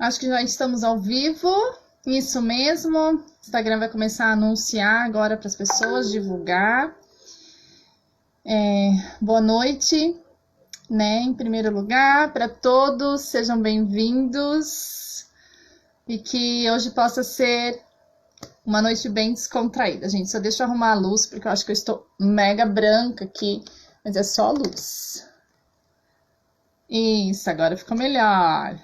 Acho que já estamos ao vivo. Isso mesmo. O Instagram vai começar a anunciar agora para as pessoas, divulgar. Boa noite, né? Em primeiro lugar, para todos, sejam bem-vindos. E que hoje possa ser uma noite bem descontraída. Gente, só deixa eu arrumar a luz, porque eu acho que eu estou mega branca aqui, mas é só a luz. Isso, agora ficou melhor.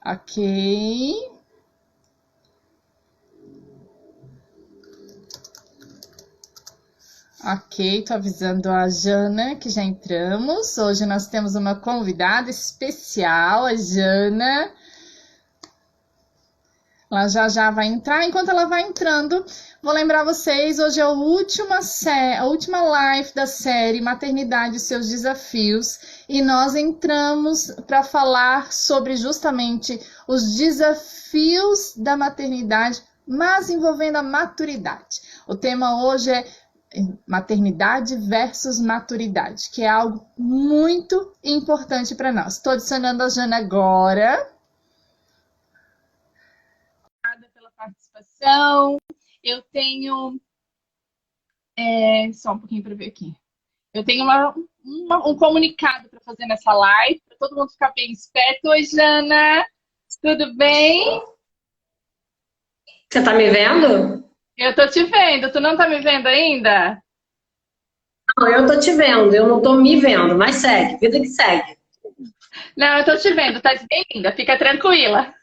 Ok. Ok, tô avisando a Jana que já entramos. Hoje nós temos uma convidada especial, a Jana. Ela já vai entrar. Enquanto ela vai entrando, vou lembrar vocês, hoje é a última live da série Maternidade e seus Desafios. E nós entramos para falar sobre justamente os desafios da maternidade, mas envolvendo a maturidade. O tema hoje é maternidade versus maturidade, que é algo muito importante para nós. Estou adicionando a Jana agora. Obrigada pela participação. Eu tenho... só um pouquinho para ver aqui. Eu tenho um comunicado para fazer nessa live, para todo mundo ficar bem esperto. Oi, Jana. Tudo bem? Você tá me vendo? Eu tô te vendo. Tu não tá me vendo ainda? Não, eu tô te vendo, eu não tô me vendo, mas segue, vida que segue. Não, eu tô te vendo. Tá bem linda. Fica tranquila.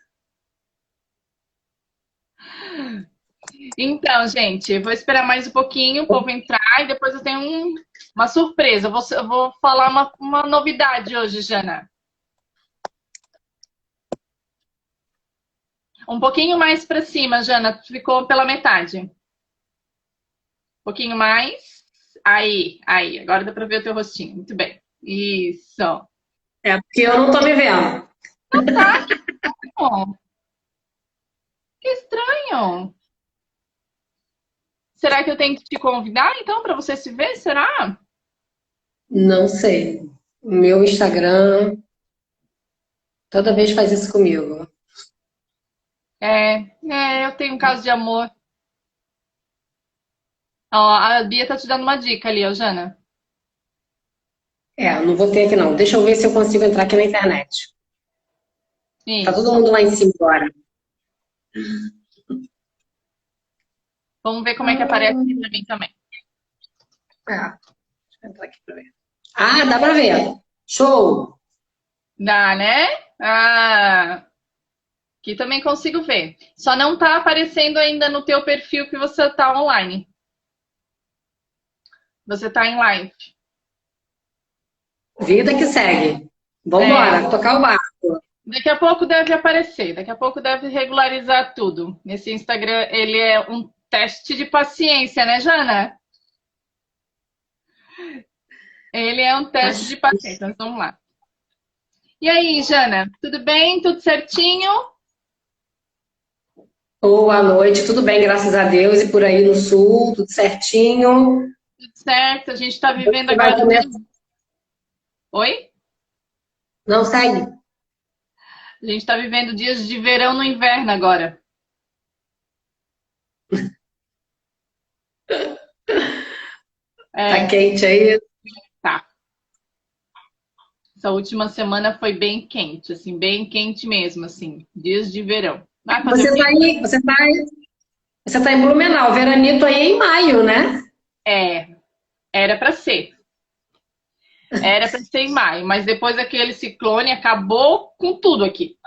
Então, gente, vou esperar mais um pouquinho o povo entrar e depois eu tenho uma surpresa. Eu vou falar uma novidade hoje, Jana. Um pouquinho mais para cima, Jana. Ficou pela metade. Um pouquinho mais. Aí. Agora dá para ver o teu rostinho. Muito bem. Isso. É porque eu não tô me vendo. Tá, que bom. Que estranho. Será que eu tenho que te convidar, então, para você se ver? Será? Não sei. Meu Instagram toda vez faz isso comigo. Eu tenho um caso de amor. Ó, a Bia tá te dando uma dica ali, ó, Jana. Não vou ter aqui não. Deixa eu ver se eu consigo entrar aqui na internet. Tá todo Isso. mundo lá em cima agora. Vamos ver como é que aparece aqui pra mim também. Deixa eu entrar aqui pra ver. Ah, dá pra ver. Show! Dá, né? Ah, aqui também consigo ver. Só não tá aparecendo ainda no teu perfil que você tá online. Você tá em live. Vida que segue. É, Vambora, tocar o barco. daqui a pouco deve aparecer. Daqui a pouco deve regularizar tudo. Esse Instagram, ele é um teste de paciência, né, Jana? Ele é um teste de paciência. Então, vamos lá. E aí, Jana, tudo bem? Tudo certinho? Boa noite, tudo bem, graças a Deus. E por aí no sul, tudo certinho. Tudo certo? A gente está vivendo Você vai agora comer? Oi? Não, segue. A gente está vivendo dias de verão no inverno agora. Tá É, quente aí? tá. Essa última semana foi bem quente, assim, bem quente mesmo, assim. Dias de verão. Vai fazer o Você quê? tá aí, você tá em Blumenau. Veranito aí é em maio, né? É, era para ser. Era para ser em maio, mas depois daquele ciclone acabou com tudo aqui.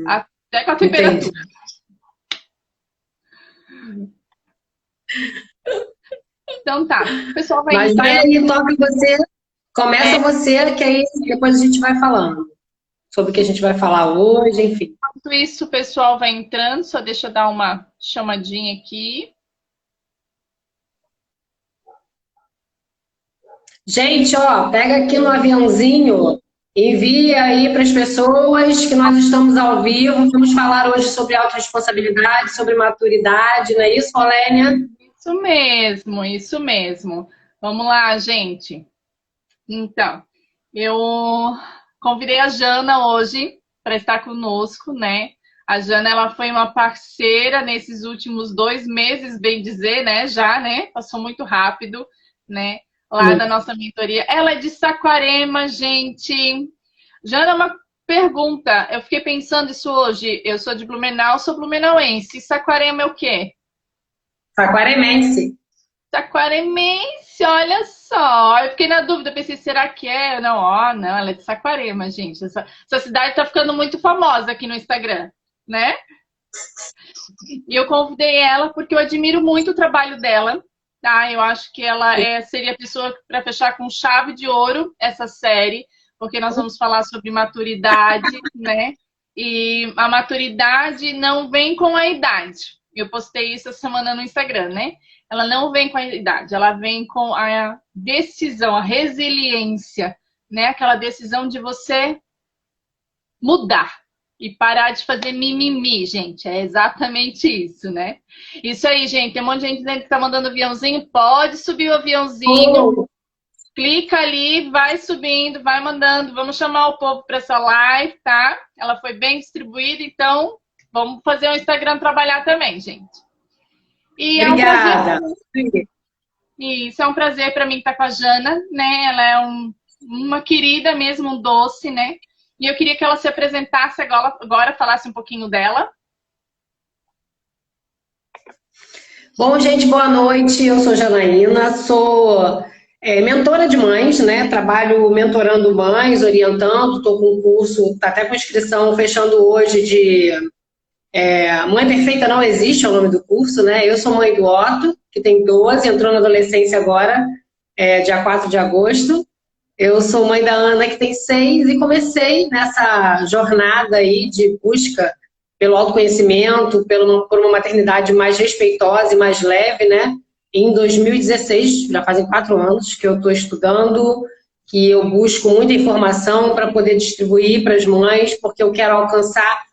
Até com a Entendi. temperatura. Então tá. O pessoal vai Mas vai entrando. aí, toca você. Começa você, que aí depois a gente vai falando sobre o que a gente vai falar hoje, enfim. Enquanto isso, o pessoal vai entrando. Só deixa eu dar uma chamadinha aqui. Gente, ó, pega aqui no aviãozinho, envia aí para as pessoas que nós estamos ao vivo. Vamos falar hoje sobre autorresponsabilidade, sobre maturidade, não é isso, Olênia? Isso mesmo, isso mesmo. Vamos lá, gente. Então, eu Convidei a Jana hoje para estar conosco, né? A Jana, ela foi uma parceira nesses últimos 2 meses, bem dizer, né? Já, né? Passou muito rápido, né? Lá da nossa mentoria. Ela é de Saquarema, gente. Jana, uma pergunta. Eu fiquei pensando isso hoje. Eu sou de Blumenau, sou blumenauense. Saquarema é o quê? Saquaremense. Saquaremense, olha só. Eu fiquei na dúvida, pensei, será que é? Não, ó, não, ela é de Saquarema, gente. Essa cidade tá ficando muito famosa aqui no Instagram, né? E eu convidei ela porque eu admiro muito o trabalho dela, tá? Eu acho que ela seria a pessoa para fechar com chave de ouro essa série, porque nós vamos falar sobre maturidade, né? E a maturidade não vem com a idade. Eu postei isso essa semana no Instagram, né? Ela não vem com a idade, ela vem com a decisão, a resiliência, né? Aquela decisão de você mudar e parar de fazer mimimi, gente. É exatamente isso, né? Isso aí, gente. Tem um monte de gente dizendo que tá mandando aviãozinho. Pode subir o aviãozinho. Clica ali, vai subindo, vai mandando. Vamos chamar o povo para essa live, tá? Ela foi bem distribuída, então vamos fazer o Instagram trabalhar também, gente. E Obrigada. É um prazer. Isso é um prazer para mim estar com a Jana, né? Ela é uma querida mesmo, um doce, né? E eu queria que ela se apresentasse agora, falasse um pouquinho dela. Bom, gente, boa noite. Eu sou Janaína, sou mentora de mães, né? Trabalho mentorando mães, orientando, estou com um curso, tá até com inscrição fechando hoje de Mãe Perfeita Não Existe, é o nome do curso, né? Eu sou mãe do Otto, que tem 12, entrou na adolescência agora, dia 4 de agosto. Eu sou mãe da Ana, que tem 6, e comecei nessa jornada aí de busca pelo autoconhecimento, por uma maternidade mais respeitosa e mais leve, né? Em 2016, já fazem 4 anos que eu estou estudando, que eu busco muita informação para poder distribuir para as mães, porque eu quero alcançar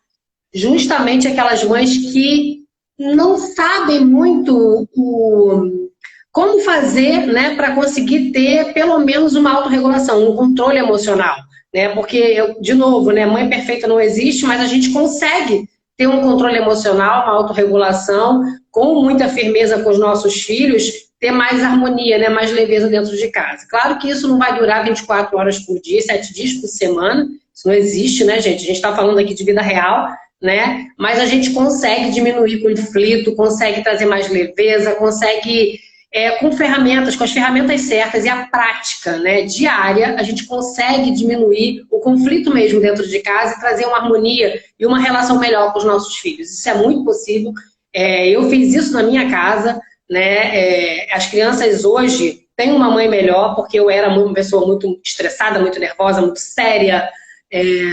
justamente aquelas mães que não sabem muito como fazer, né, para conseguir ter pelo menos uma autorregulação, um controle emocional, né? Porque, de novo, né, mãe perfeita não existe, mas a gente consegue ter um controle emocional, uma autorregulação, com muita firmeza com os nossos filhos, ter mais harmonia, né, mais leveza dentro de casa. Claro que isso não vai durar 24 horas por dia, 7 dias por semana, isso não existe, né, gente? A gente está falando aqui de vida real, né? Mas a gente consegue diminuir conflito, consegue trazer mais leveza, consegue, com as ferramentas certas e a prática, né, diária, a gente consegue diminuir o conflito mesmo dentro de casa e trazer uma harmonia e uma relação melhor com os nossos filhos. Isso é muito possível. Eu fiz isso na minha casa, né? As crianças hoje têm uma mãe melhor, porque eu era uma pessoa muito estressada, muito nervosa, muito séria,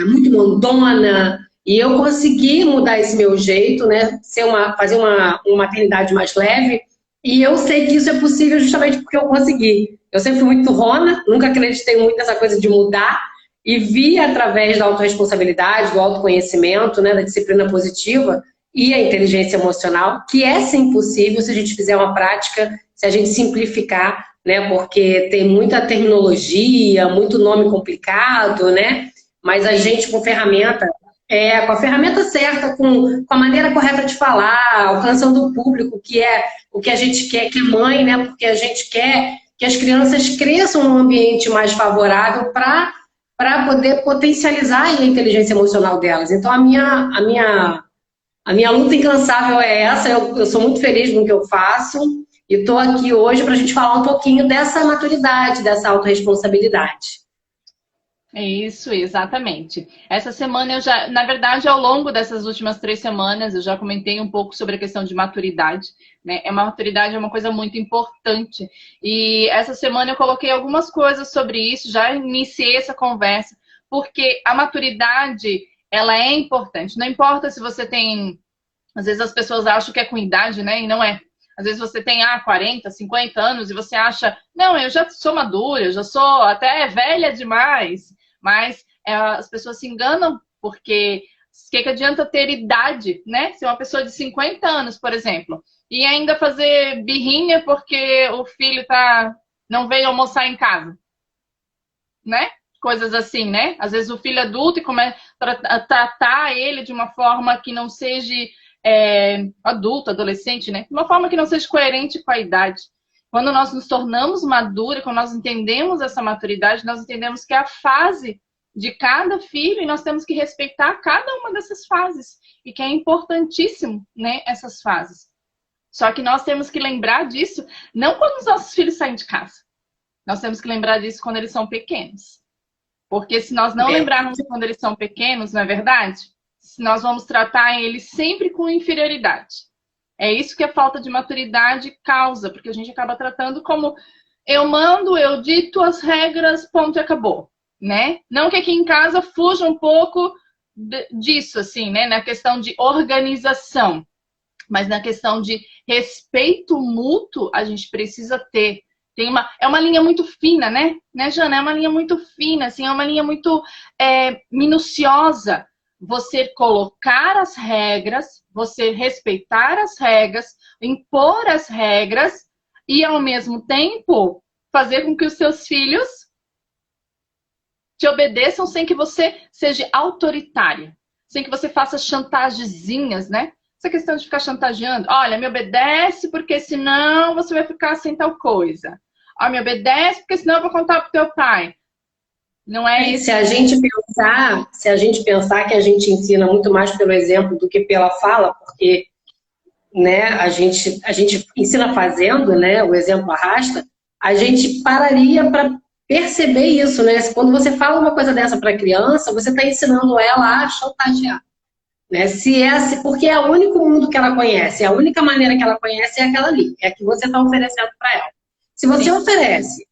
muito mandona. E eu consegui mudar esse meu jeito, né? Fazer uma maternidade mais leve. E eu sei que isso é possível justamente porque eu consegui. Eu sempre fui muito turrona, nunca acreditei muito nessa coisa de mudar. E vi através da autorresponsabilidade, do autoconhecimento, né, da disciplina positiva e a inteligência emocional, que é sim possível se a gente fizer uma prática, se a gente simplificar, né? Porque tem muita terminologia, muito nome complicado, né? Mas a gente com a ferramenta certa, com a maneira correta de falar, alcançando o público, que é o que a gente quer, que é mãe, né? Porque a gente quer que as crianças cresçam num ambiente mais favorável para poder potencializar a inteligência emocional delas. Então, a minha luta incansável é essa. Eu sou muito feliz com o que eu faço e estou aqui hoje para a gente falar um pouquinho dessa maturidade, dessa autorresponsabilidade. É isso, exatamente. Essa semana na verdade, ao longo dessas últimas 3 semanas, eu já comentei um pouco sobre a questão de maturidade, né? Maturidade é uma coisa muito importante. E essa semana eu coloquei algumas coisas sobre isso, já iniciei essa conversa, porque a maturidade, ela é importante. Não importa se você tem... Às vezes as pessoas acham que é com idade, né? E não é. Às vezes você tem 40, 50 anos e você acha, não, eu já sou madura, eu já sou até velha demais. Mas as pessoas se enganam, porque o que adianta ter idade, né? Se uma pessoa de 50 anos, por exemplo, e ainda fazer birrinha porque o filho não veio almoçar em casa, né? coisas assim, né? Às vezes o filho adulto e começa a tratar ele de uma forma que não seja adulto, adolescente, né? De uma forma que não seja coerente com a idade. Quando nós nos tornamos maduros, quando nós entendemos essa maturidade, nós entendemos que é a fase de cada filho e nós temos que respeitar cada uma dessas fases. E que é importantíssimo, né, essas fases. Só que nós temos que lembrar disso, não quando os nossos filhos saem de casa. Nós temos que lembrar disso quando eles são pequenos. Porque se nós não lembrarmos quando eles são pequenos, não é verdade? Nós vamos tratar eles sempre com inferioridade. É isso que a falta de maturidade causa, porque a gente acaba tratando como eu mando, eu dito as regras, ponto e acabou, né? Não que aqui em casa fuja um pouco disso, assim, né? Na questão de organização, mas na questão de respeito mútuo, a gente precisa ter. É uma linha muito fina, né, Jana? É uma linha muito fina, assim, é uma linha muito minuciosa. Você colocar as regras, você respeitar as regras, impor as regras e, ao mesmo tempo, fazer com que os seus filhos te obedeçam sem que você seja autoritária, sem que você faça chantagezinhas, né? Essa questão de ficar chantageando. Olha, me obedece porque senão você vai ficar sem tal coisa. Olha, me obedece porque senão eu vou contar pro teu pai. Não é isso. Se a gente pensar que a gente ensina muito mais pelo exemplo do que pela fala, porque, né, a gente ensina fazendo, né, o exemplo arrasta, a gente pararia para perceber isso, né? Quando você fala uma coisa dessa para a criança, você está ensinando ela a chantagear. Né? Porque é o único mundo que ela conhece, a única maneira que ela conhece é aquela ali, é a que você está oferecendo para ela. Se você oferece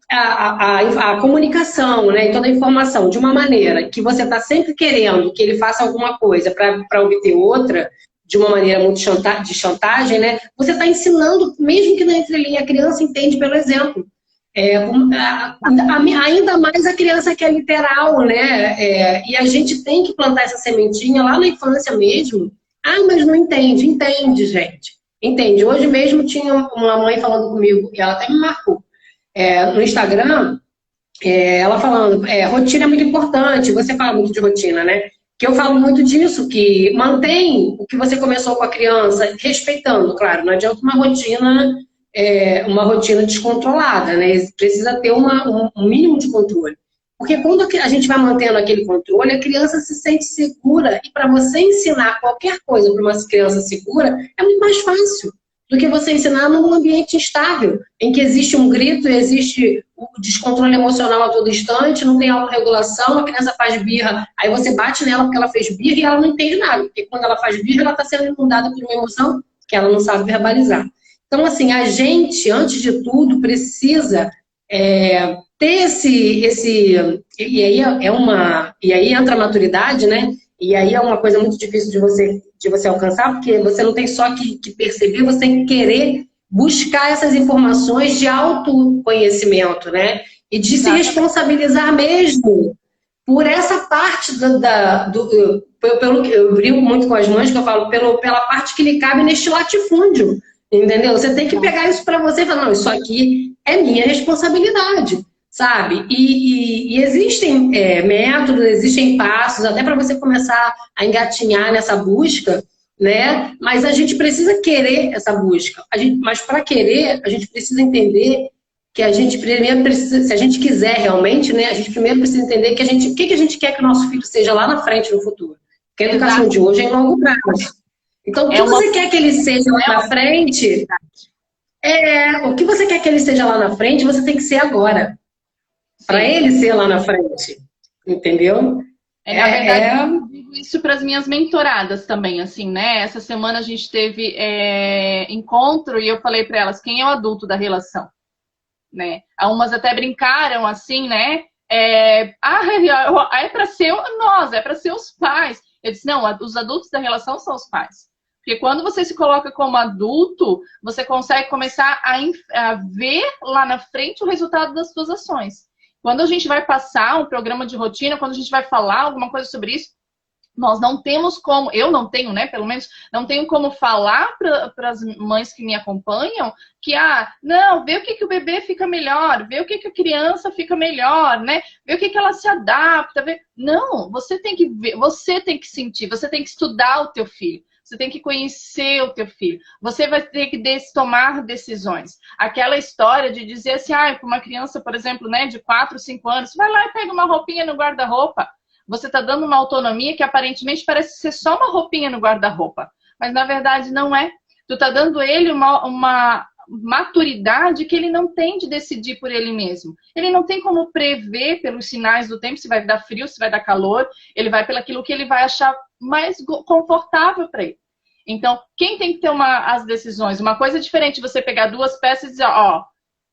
a comunicação, né, e toda a informação de uma maneira que você está sempre querendo que ele faça alguma coisa para obter outra, de uma maneira muito de chantagem, né, você está ensinando, mesmo que na entrelinha a criança entende pelo exemplo. Ainda mais a criança que é literal, né? E a gente tem que plantar essa sementinha lá na infância mesmo. Ah, mas não entende. Entende, gente. Entende. Hoje mesmo tinha uma mãe falando comigo, e ela até me marcou, no Instagram, ela falando, rotina é muito importante, você fala muito de rotina, né? Que eu falo muito disso, que mantém o que você começou com a criança, respeitando, claro, não adianta uma rotina descontrolada, né? Precisa ter um mínimo de controle. Porque quando a gente vai mantendo aquele controle, a criança se sente segura. E para você ensinar qualquer coisa para uma criança segura, é muito mais fácil do que você ensinar num ambiente instável, em que existe um grito, existe o descontrole emocional a todo instante, não tem autorregulação, a criança faz birra, aí você bate nela porque ela fez birra e ela não entende nada. Porque quando ela faz birra, ela está sendo inundada por uma emoção que ela não sabe verbalizar. Então, assim, a gente, antes de tudo, precisa ter e aí entra a maturidade, né? E aí é uma coisa muito difícil de você alcançar, porque você não tem só que perceber, você tem que querer buscar essas informações de autoconhecimento, né? E de se responsabilizar mesmo por essa parte pelo que eu brinco muito com as mães, que eu falo, pela parte que lhe cabe neste latifúndio. Entendeu? Você tem que pegar isso para você e falar, não, isso aqui é minha responsabilidade, sabe? E existem métodos, existem passos, até para você começar a engatinhar nessa busca, né? Mas a gente precisa querer essa busca. Mas para querer, a gente precisa entender que a gente primeiro precisa, se a gente quiser realmente, né? A gente primeiro precisa entender o que a gente quer que o nosso filho seja lá na frente, no futuro. Porque a educação de hoje é em longo prazo. Então, o que você quer que ele seja lá na frente, o que você quer que ele seja lá na frente, você tem que ser agora. Para ele ser lá na frente. Entendeu? Na verdade, eu digo isso para as minhas mentoradas também, assim, né? Essa semana a gente teve encontro e eu falei para elas, quem é o adulto da relação? Né? Algumas até brincaram, assim, né? É para ser nós, é para ser os pais. Eu disse, não, os adultos da relação são os pais. Porque quando você se coloca como adulto, você consegue começar a ver lá na frente o resultado das suas ações. Quando a gente vai passar um programa de rotina, quando a gente vai falar alguma coisa sobre isso, Nós não temos como, eu não tenho, né, pelo menos, não tenho como falar para as mães que me acompanham que, não, vê o que o bebê fica melhor, vê o que a criança fica melhor, né, vê o que ela se adapta, vê... Não, você tem que ver, você tem que sentir, você tem que estudar o teu filho, você tem que conhecer o teu filho, você vai ter que tomar decisões. Aquela história de dizer assim, para uma criança, por exemplo, né, de 4, 5 anos, vai lá e pega uma roupinha no guarda-roupa. Você está dando uma autonomia que aparentemente parece ser só uma roupinha no guarda-roupa. Mas na verdade não é. Tu está dando ele uma maturidade que ele não tem de decidir por ele mesmo. Ele não tem como prever pelos sinais do tempo se vai dar frio, se vai dar calor. Ele vai pelaquilo que ele vai achar mais confortável para ele. Então, quem tem que ter as decisões? Uma coisa é diferente você pegar 2 peças e dizer,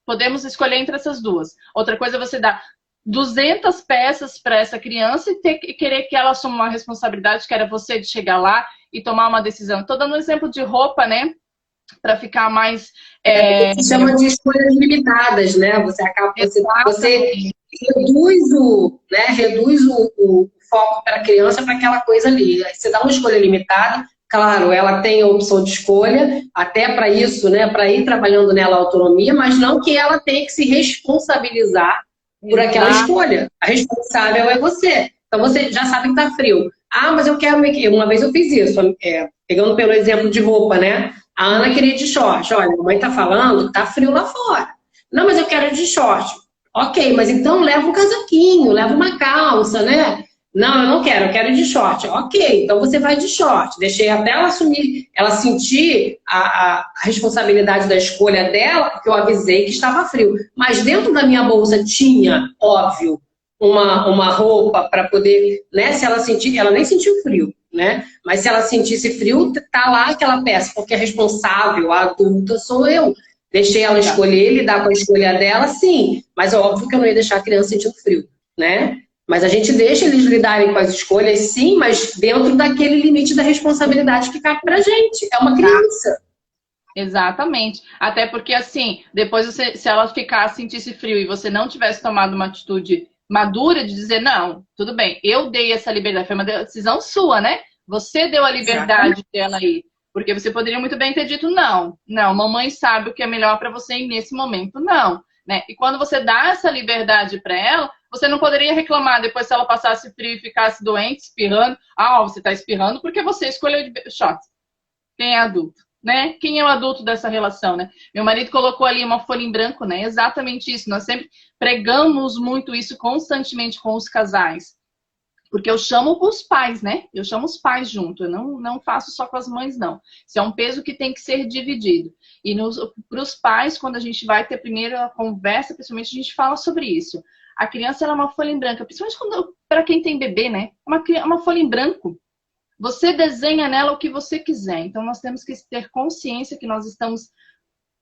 podemos escolher entre essas 2. Outra coisa é você dar 200 peças para essa criança e querer que ela assuma uma responsabilidade, que era você de chegar lá e tomar uma decisão. Estou dando um exemplo de roupa, né? Para ficar mais... Se chama de escolhas limitadas, né? Você acaba... Você reduz o foco para a criança para aquela coisa ali. Você dá uma escolha limitada, claro, ela tem a opção de escolha, até para isso, né? Para ir trabalhando nela a autonomia, mas não que ela tenha que se responsabilizar por aquela escolha. A responsável é você. Então você já sabe que tá frio. Mas eu quero... Uma vez eu fiz isso, pegando pelo exemplo de roupa, né? A Ana queria ir de short. Olha, a mãe tá falando que tá frio lá fora. Não, mas eu quero ir de short. Ok, mas então leva um casaquinho, leva uma calça, né? Não, eu não quero, eu quero ir de short. Ok, então você vai de short. Deixei até ela assumir, ela sentir a responsabilidade da escolha dela, porque eu avisei que estava frio. Mas dentro da minha bolsa tinha, óbvio, uma roupa para poder, né? Se ela sentir, ela nem sentiu frio, né? Mas se ela sentisse frio, tá lá aquela peça, porque a responsável, a adulta, sou eu. Deixei ela escolher, lidar com a escolha dela, sim. Mas é óbvio que eu não ia deixar a criança sentindo frio, né? Mas a gente deixa eles lidarem com as escolhas, sim, mas dentro daquele limite da responsabilidade que cabe pra gente. É uma criança. Exatamente. Até porque, assim, depois se ela sentisse frio e você não tivesse tomado uma atitude madura de dizer, não, tudo bem, eu dei essa liberdade, foi uma decisão sua, né? Você deu a liberdade dela aí. Porque você poderia muito bem ter dito, não, mamãe sabe o que é melhor para você e nesse momento não. Né? E quando você dá essa liberdade para ela, você não poderia reclamar depois se ela passasse frio e ficasse doente, espirrando. Você está espirrando porque você escolheu de short. Quem é adulto? Né? Quem é o adulto dessa relação? Né? Meu marido colocou ali uma folha em branco, né? Exatamente isso. Nós sempre pregamos muito isso constantemente com os casais. Porque eu chamo os pais, né? Eu chamo os pais junto. Eu não faço só com as mães, não. Isso é um peso que tem que ser dividido. E para os pais, quando a gente vai ter a primeira conversa, principalmente, a gente fala sobre isso. A criança ela é uma folha em branco. Principalmente para quem tem bebê, né? Uma folha em branco. Você desenha nela o que você quiser. Então, nós temos que ter consciência que nós estamos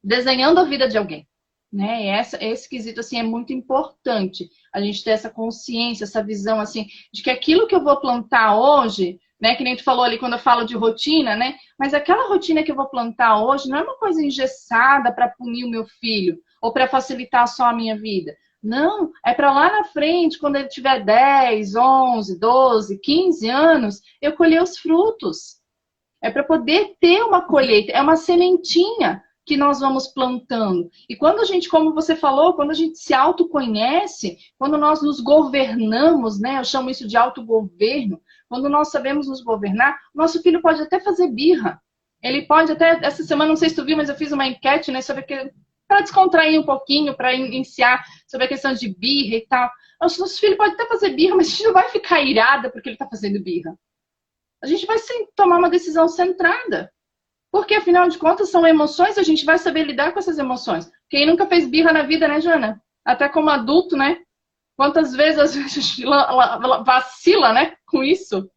desenhando a vida de alguém. Né? Esse quesito assim, é muito importante. A gente ter essa consciência, essa visão assim, de que aquilo que eu vou plantar hoje, né, que nem tu falou ali quando eu falo de rotina, né? Mas aquela rotina que eu vou plantar hoje não é uma coisa engessada para punir o meu filho ou para facilitar só a minha vida. Não, é para lá na frente, quando ele tiver 10, 11, 12, 15 anos, eu colher os frutos. É para poder ter uma colheita, é uma sementinha que nós vamos plantando. E quando a gente, como você falou, quando a gente se autoconhece, quando nós nos governamos, né? Eu chamo isso de autogoverno. Quando nós sabemos nos governar, nosso filho pode até fazer birra. Ele pode até, essa semana, não sei se tu viu, mas eu fiz uma enquete, né? Sobre para descontrair um pouquinho, para iniciar sobre a questão de birra e tal. Nosso filho pode até fazer birra, mas a gente não vai ficar irada porque ele está fazendo birra. A gente vai tomar uma decisão centrada. Porque, afinal de contas, são emoções, a gente vai saber lidar com essas emoções. Quem nunca fez birra na vida, né, Jana? Até como adulto, né? Quantas vezes a gente vacila, né, com isso?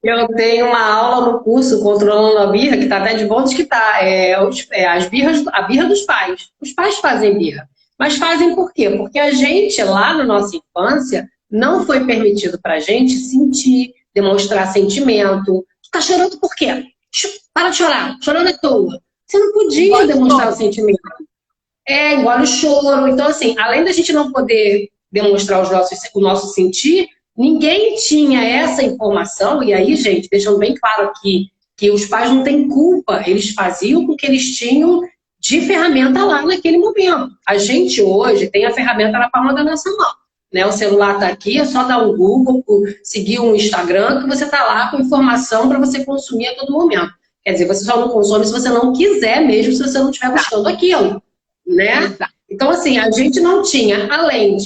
Eu tenho uma aula no curso Controlando a Birra, que está até de bom que tá. A birra dos pais. Os pais fazem birra. Mas fazem por quê? Porque a gente, lá na nossa infância, não foi permitido pra gente sentir, demonstrar sentimento. Tá chorando por quê? Para de chorar, chorando à toa. Você não podia demonstrar o sentimento. Engole o choro. Então, assim, além da gente não poder demonstrar o nosso sentir, ninguém tinha essa informação, e aí, gente, deixando bem claro aqui, que os pais não têm culpa, eles faziam com que eles tinham de ferramenta lá naquele momento. A gente hoje tem a ferramenta na palma da nossa mão. Né? O celular está aqui, é só dar um Google, seguir um Instagram, que você está lá com informação para você consumir a todo momento. Quer dizer, você só não consome se você não quiser mesmo, se você não estiver buscando aquilo. Né? Então, assim, a gente não tinha, além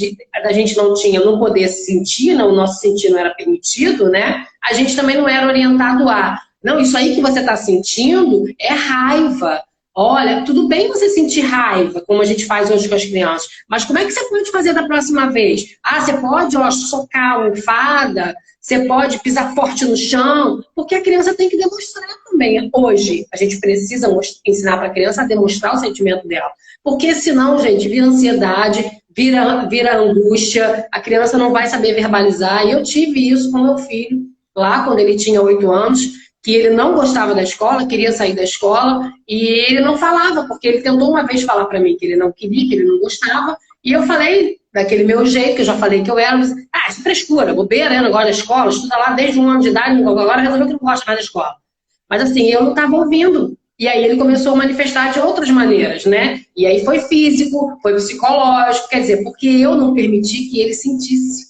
da gente não poder sentir, não, o nosso sentir não era permitido, né? A gente também não era orientado a, não, isso aí que você está sentindo é raiva. Olha, tudo bem você sentir raiva, como a gente faz hoje com as crianças, mas como é que você pode fazer da próxima vez? Ah, você pode, ó, socar uma enfada, você pode pisar forte no chão, porque a criança tem que demonstrar também. Hoje, a gente precisa ensinar para a criança a demonstrar o sentimento dela. Porque senão, gente, vira ansiedade, vira angústia, a criança não vai saber verbalizar. E eu tive isso com meu filho, lá quando ele tinha 8 anos, que ele não gostava da escola, queria sair da escola, e ele não falava, porque ele tentou uma vez falar para mim que ele não queria, que ele não gostava, e eu falei daquele meu jeito, que eu já falei que eu era, mas, isso é frescura, bobeira, né? Não gosta da escola, estuda lá desde 1 ano de idade, agora resolveu que não gosta mais da escola. Mas assim, eu não estava ouvindo. E aí ele começou a manifestar de outras maneiras, né? E aí foi físico, foi psicológico, quer dizer, porque eu não permiti que ele sentisse.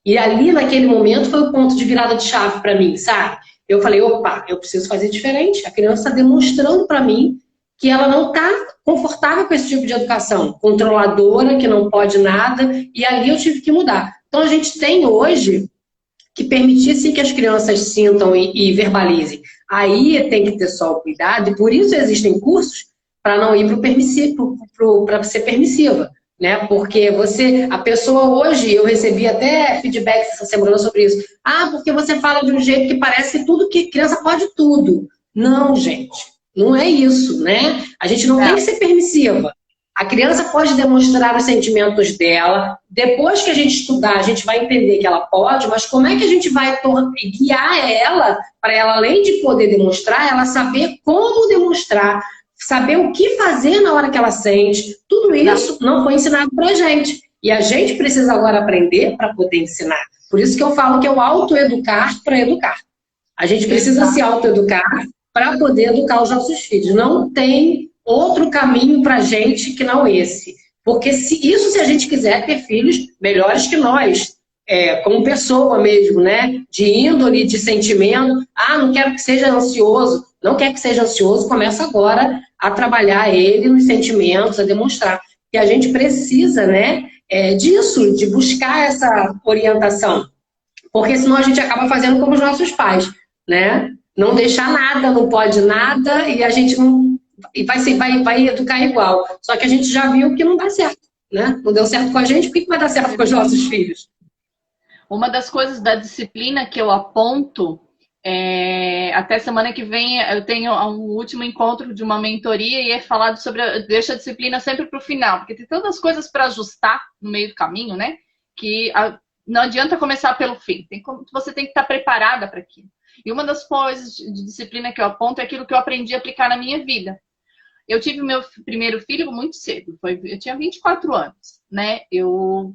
E ali, naquele momento, foi o ponto de virada de chave para mim, sabe? Eu falei, opa, eu preciso fazer diferente. A criança está demonstrando para mim que ela não está confortável com esse tipo de educação, controladora, que não pode nada, e ali eu tive que mudar. Então a gente tem hoje que permitir sim que as crianças sintam e verbalizem. Aí tem que ter só o cuidado, e por isso existem cursos para não ir para ser permissiva. Né? Porque a pessoa hoje, eu recebi até feedback essa semana sobre isso. Ah, porque você fala de um jeito que parece que tudo que criança pode tudo. Não, gente, não é isso, né? A gente não tem que ser permissiva. A criança pode demonstrar os sentimentos dela. Depois que a gente estudar, a gente vai entender que ela pode, mas como é que a gente vai guiar ela, para ela, além de poder demonstrar, ela saber como demonstrar, saber o que fazer na hora que ela sente. Tudo isso não foi ensinado pra gente. E a gente precisa agora aprender para poder ensinar. Por isso que eu falo que é o autoeducar para educar. A gente precisa se autoeducar para poder educar os nossos filhos. Não tem outro caminho pra gente que não esse. Porque se a gente quiser ter filhos melhores que nós, como pessoa mesmo, né? De índole, de sentimento. Ah, não quero que seja ansioso. Não quer que seja ansioso, começa agora a trabalhar ele nos sentimentos, a demonstrar. E a gente precisa, né, disso, de buscar essa orientação. Porque senão a gente acaba fazendo como os nossos pais, né? Não deixar nada, não pode nada, e a gente não... E vai educar igual. Só que a gente já viu que não dá certo, né? Não deu certo com a gente, por que vai dar certo com os nossos filhos? Uma das coisas da disciplina que eu aponto, até semana que vem eu tenho um último encontro de uma mentoria e é falado sobre, deixa a disciplina sempre para o final, porque tem tantas coisas para ajustar no meio do caminho, né? Que não adianta começar pelo fim, você tem que estar preparada para aquilo. E uma das coisas de disciplina que eu aponto é aquilo que eu aprendi a aplicar na minha vida. Eu tive meu primeiro filho muito cedo, eu tinha 24 anos, né? Eu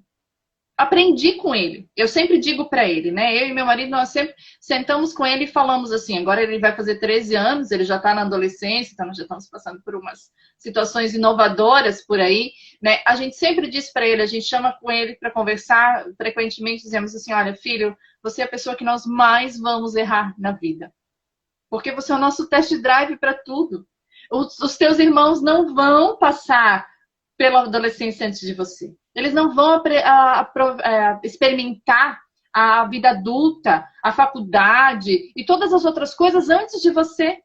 aprendi com ele. Eu sempre digo para ele, né? Eu e meu marido, nós sempre sentamos com ele e falamos assim, agora ele vai fazer 13 anos, ele já está na adolescência, então nós já estamos passando por umas situações inovadoras por aí, né? A gente sempre diz para ele, a gente chama com ele para conversar, frequentemente dizemos assim, olha, filho, você é a pessoa que nós mais vamos errar na vida. Porque você é o nosso test drive para tudo. Os teus irmãos não vão passar pela adolescência antes de você. Eles não vão experimentar a vida adulta, a faculdade e todas as outras coisas antes de você.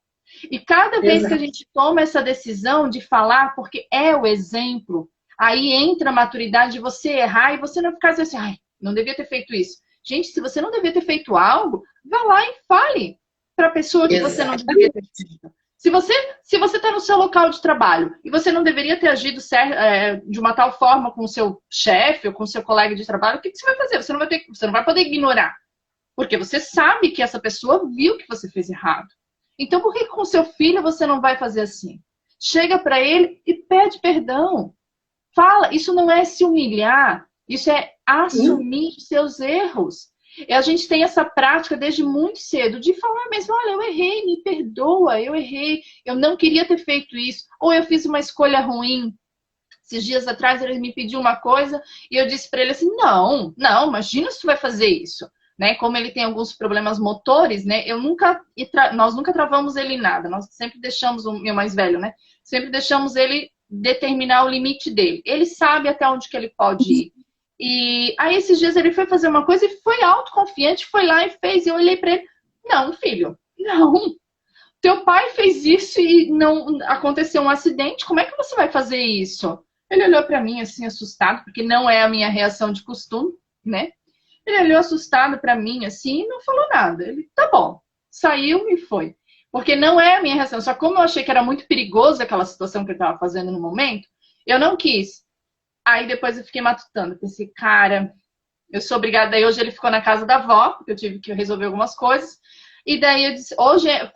E cada vez que a gente toma essa decisão de falar, porque é o exemplo, aí entra a maturidade de você errar e você não ficar assim, ai, não devia ter feito isso. Gente, se você não devia ter feito algo, vá lá e fale para a pessoa que você não devia ter feito. Se você está no seu local de trabalho e você não deveria ter agido de uma tal forma com o seu chefe ou com o seu colega de trabalho, o que você vai fazer? Você não vai poder ignorar. Porque você sabe que essa pessoa viu que você fez errado. Então, por que com o seu filho você não vai fazer assim? Chega para ele e pede perdão. Fala, isso não é se humilhar, isso é assumir seus erros. E a gente tem essa prática desde muito cedo de falar mesmo, olha, eu errei, me perdoa, eu errei, eu não queria ter feito isso, ou eu fiz uma escolha ruim. Esses dias atrás ele me pediu uma coisa e eu disse para ele assim, não, imagina se tu vai fazer isso. Né? Como ele tem alguns problemas motores, né? Nós nunca travamos ele em nada, nós sempre deixamos, o meu mais velho, né? Sempre deixamos ele determinar o limite dele. Ele sabe até onde que ele pode ir. E aí esses dias ele foi fazer uma coisa e foi autoconfiante, foi lá e fez. E eu olhei para ele, não, filho, não. Teu pai fez isso e não aconteceu um acidente, como é que você vai fazer isso? Ele olhou para mim assim, assustado, porque não é a minha reação de costume, né? Ele olhou assustado para mim assim e não falou nada. Ele, tá bom, saiu e foi. Porque não é a minha reação. Só como eu achei que era muito perigoso aquela situação que ele estava fazendo no momento, eu não quis. Aí depois eu fiquei matutando. Pensei, cara, eu sou obrigada. Daí hoje ele ficou na casa da avó, porque eu tive que resolver algumas coisas. E daí eu disse,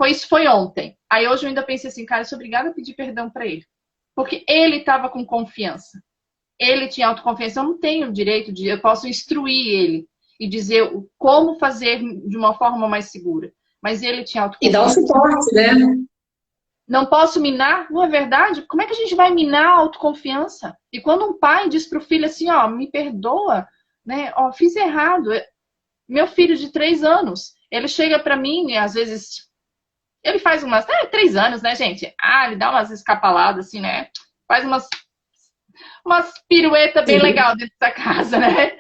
isso foi ontem. Aí hoje eu ainda pensei assim, cara, eu sou obrigada a pedir perdão para ele. Porque ele estava com confiança. Ele tinha autoconfiança. Eu não tenho o direito de... Eu posso instruir ele e dizer como fazer de uma forma mais segura. Mas ele tinha autoconfiança. E dar o suporte, né? Não posso minar, não é verdade? Como é que a gente vai minar a autoconfiança? E quando um pai diz para o filho assim, ó, me perdoa, né? Ó, fiz errado. Meu filho de 3 anos, ele chega para mim e às vezes ele faz umas... 3 anos, né, gente? Ele dá umas escapaladas assim, né? Faz umas piruetas bem legal dentro da casa, né?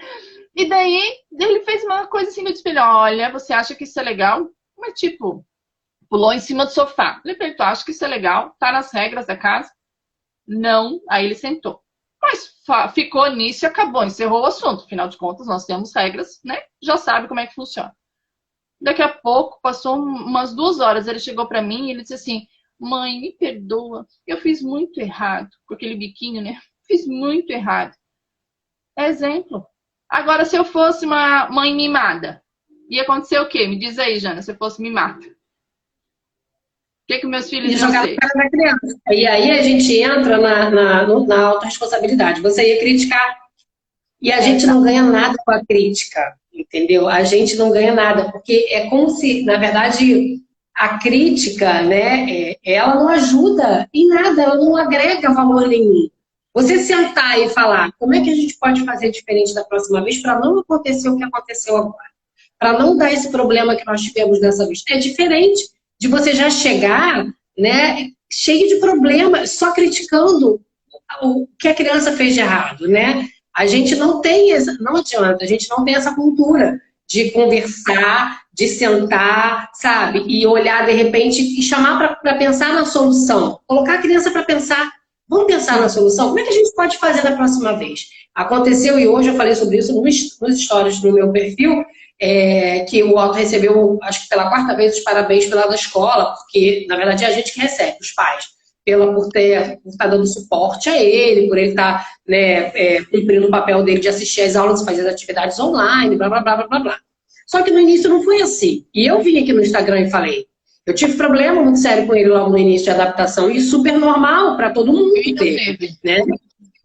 E daí, ele fez uma coisa assim no espelho. Olha, você acha que isso é legal? Mas tipo, pulou em cima do sofá. Ele perguntou, acha que isso é legal? Tá nas regras da casa? Não. Aí ele sentou. Mas ficou nisso e acabou, encerrou o assunto. Afinal de contas, nós temos regras, né? Já sabe como é que funciona. Daqui a pouco, passou umas 2 horas, ele chegou pra mim e ele disse assim, mãe, me perdoa, eu fiz muito errado. Com aquele biquinho, né? Fiz muito errado. Exemplo. Agora, se eu fosse uma mãe mimada, ia acontecer o quê? Me diz aí, Jana, se eu fosse mimada. O que meus filhos iam ser? Da criança. E aí a gente entra na autorresponsabilidade. Você ia criticar. E a gente não ganha nada com a crítica, entendeu? A gente não ganha nada, porque é como se, na verdade, a crítica, né, ela não ajuda em nada, ela não agrega valor nenhum. Você sentar e falar, como é que a gente pode fazer diferente da próxima vez para não acontecer o que aconteceu agora? Para não dar esse problema que nós tivemos dessa vez. É diferente de você já chegar, né, cheio de problemas, só criticando o que a criança fez de errado, né? A gente não tem não adianta, a gente não tem essa cultura de conversar, de sentar, sabe? E olhar de repente e chamar para pensar na solução. Colocar a criança para pensar. Vamos pensar na solução? Como é que a gente pode fazer da próxima vez? Aconteceu, e hoje eu falei sobre isso nos stories do meu perfil, que o Otto recebeu, acho que pela 4ª vez, os parabéns pela da escola, porque, na verdade, é a gente que recebe, os pais, por estar dando suporte a ele, por ele estar, né, cumprindo o papel dele de assistir às aulas, fazer as atividades online, blá, blá, blá, blá, blá, blá. Só que no início não foi assim. E eu vim aqui no Instagram e falei, eu tive problema muito sério com ele logo no início de adaptação, e super normal para todo mundo ter, né?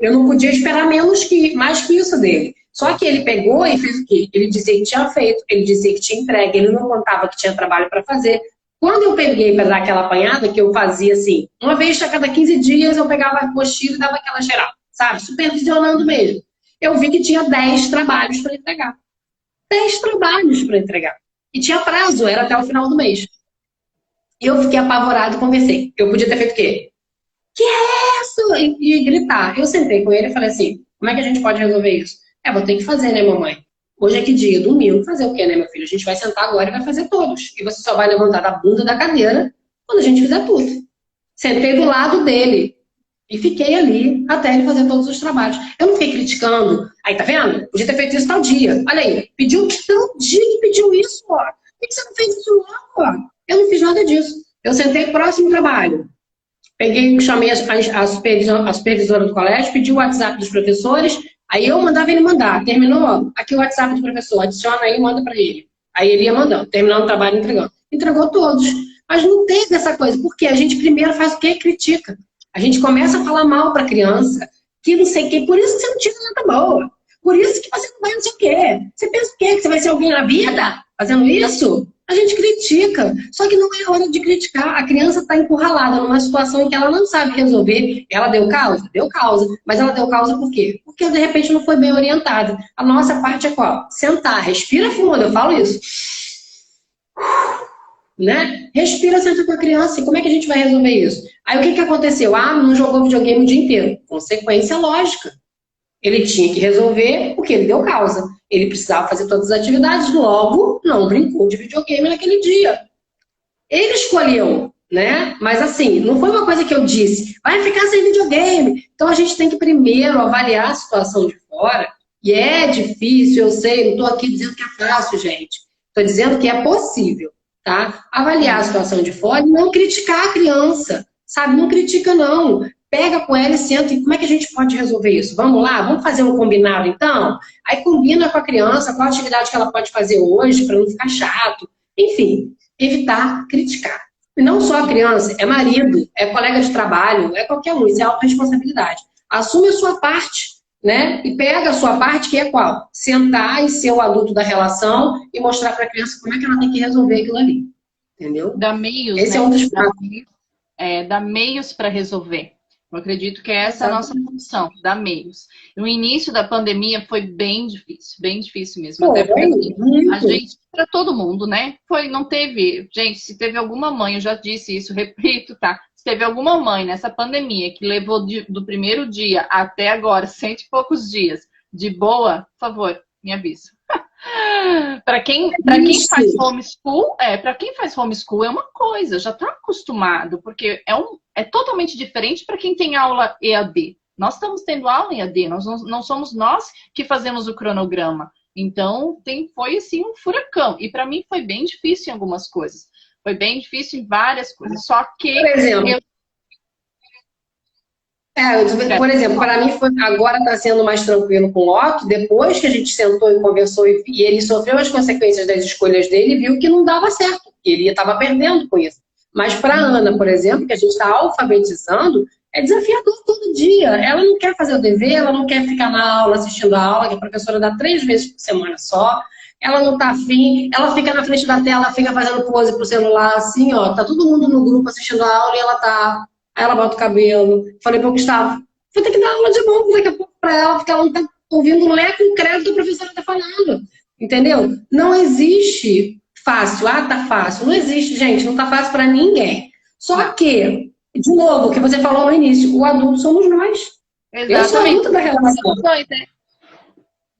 Eu não podia esperar mais que isso dele. Só que ele pegou e fez o quê? Ele dizia que tinha feito, ele dizia que tinha entregue, ele não contava que tinha trabalho para fazer. Quando eu peguei para dar aquela apanhada, que eu fazia assim, uma vez a cada 15 dias eu pegava a apostila e dava aquela geral, sabe? Supervisionando mesmo. Eu vi que tinha 10 trabalhos para entregar. 10 trabalhos para entregar. E tinha prazo, era até o final do mês. E eu fiquei apavorado e conversei. Eu podia ter feito o quê? Que é isso? E gritar. Eu sentei com ele e falei assim, como é que a gente pode resolver isso? Vou ter que fazer, né, mamãe? Hoje é que dia? Domingo. Fazer o quê, né, meu filho? A gente vai sentar agora e vai fazer todos. E você só vai levantar da bunda da cadeira quando a gente fizer tudo. Sentei do lado dele e fiquei ali até ele fazer todos os trabalhos. Eu não fiquei criticando. Aí, tá vendo? Podia ter feito isso tal dia. Olha aí. Pediu tal dia que pediu isso, ó. Por que você não fez isso logo, ó? Eu não fiz nada disso. Eu sentei próximo trabalho. Peguei, chamei a supervisora do colégio, pedi o WhatsApp dos professores, aí eu mandava ele mandar. Terminou? Aqui o WhatsApp do professor, adiciona aí e manda para ele. Aí ele ia mandando, terminando o trabalho e entregando. Entregou todos. Mas não teve essa coisa, porque a gente primeiro faz o quê? Critica. A gente começa a falar mal para a criança, que não sei o quê, por isso que você não tira nota boa. Por isso que você não vai não sei o quê. Você pensa o quê? Que você vai ser alguém na vida fazendo isso? A gente critica. Só que não é hora de criticar. A criança está encurralada numa situação em que ela não sabe resolver. Ela deu causa? Deu causa. Mas ela deu causa por quê? Porque, de repente, não foi bem orientada. A nossa parte é qual? Sentar. Respira fundo. Eu falo isso. Né? Respira, senta com a criança. E como é que a gente vai resolver isso? Aí o que aconteceu? Não jogou videogame o dia inteiro. Consequência lógica. Ele tinha que resolver porque ele deu causa. Ele precisava fazer todas as atividades, logo não brincou de videogame naquele dia. Ele escolheu, né? Mas assim, não foi uma coisa que eu disse, vai ficar sem videogame. Então a gente tem que primeiro avaliar a situação de fora. E é difícil, eu sei, não estou aqui dizendo que é fácil, gente. Estou dizendo que é possível, tá? Avaliar a situação de fora e não criticar a criança, sabe? Não critica, não. Pega com ela e senta, e como é que a gente pode resolver isso? Vamos lá? Vamos fazer um combinado, então? Aí combina com a criança qual atividade que ela pode fazer hoje, para não ficar chato. Enfim, evitar criticar. E não só a criança, é marido, é colega de trabalho, é qualquer um, isso é autorresponsabilidade. Assume a sua parte, né? E pega a sua parte, que é qual? Sentar e ser o adulto da relação e mostrar para a criança como é que ela tem que resolver aquilo ali. Entendeu? Dá meios, esse né? É um dos dá meios para resolver. Eu acredito que essa é a nossa função, dar meios. No início da pandemia foi bem difícil mesmo. Até porque a gente, para todo mundo, né? Não teve, gente, se teve alguma mãe, eu já disse isso, repito, tá? Se teve alguma mãe nessa pandemia que levou do primeiro dia até agora, 100 e poucos dias, de boa, por favor, me avisa. Para quem faz homeschool, para quem faz homeschool é uma coisa, já está acostumado, porque é totalmente diferente para quem tem aula EAD. Nós estamos tendo aula EAD, não somos nós que fazemos o cronograma. Então, foi assim um furacão. E para mim foi bem difícil em algumas coisas. Foi bem difícil em várias coisas. Só que por exemplo, por exemplo, para mim agora está sendo mais tranquilo com o Otto, depois que a gente sentou e conversou e ele sofreu as consequências das escolhas dele e viu que não dava certo, que ele estava perdendo com isso. Mas para a Ana, por exemplo, que a gente está alfabetizando, é desafiador todo dia. Ela não quer fazer o dever, ela não quer ficar na aula, assistindo a aula, que a professora dá 3 vezes por semana só. Ela não tá afim, ela fica na frente da tela, fica fazendo pose pro celular, assim, ó, tá todo mundo no grupo assistindo a aula e ela tá... Aí ela bota o cabelo. Falei pro Gustavo, vou ter que dar aula de novo daqui a pouco pra ela, porque ela não tá ouvindo o leco e o credo que a professora tá falando. Entendeu? Não existe fácil. Tá fácil. Não existe, gente. Não tá fácil pra ninguém. Só que, de novo, o que você falou no início, o adulto somos nós. Exatamente. Eu sou adulta da relação.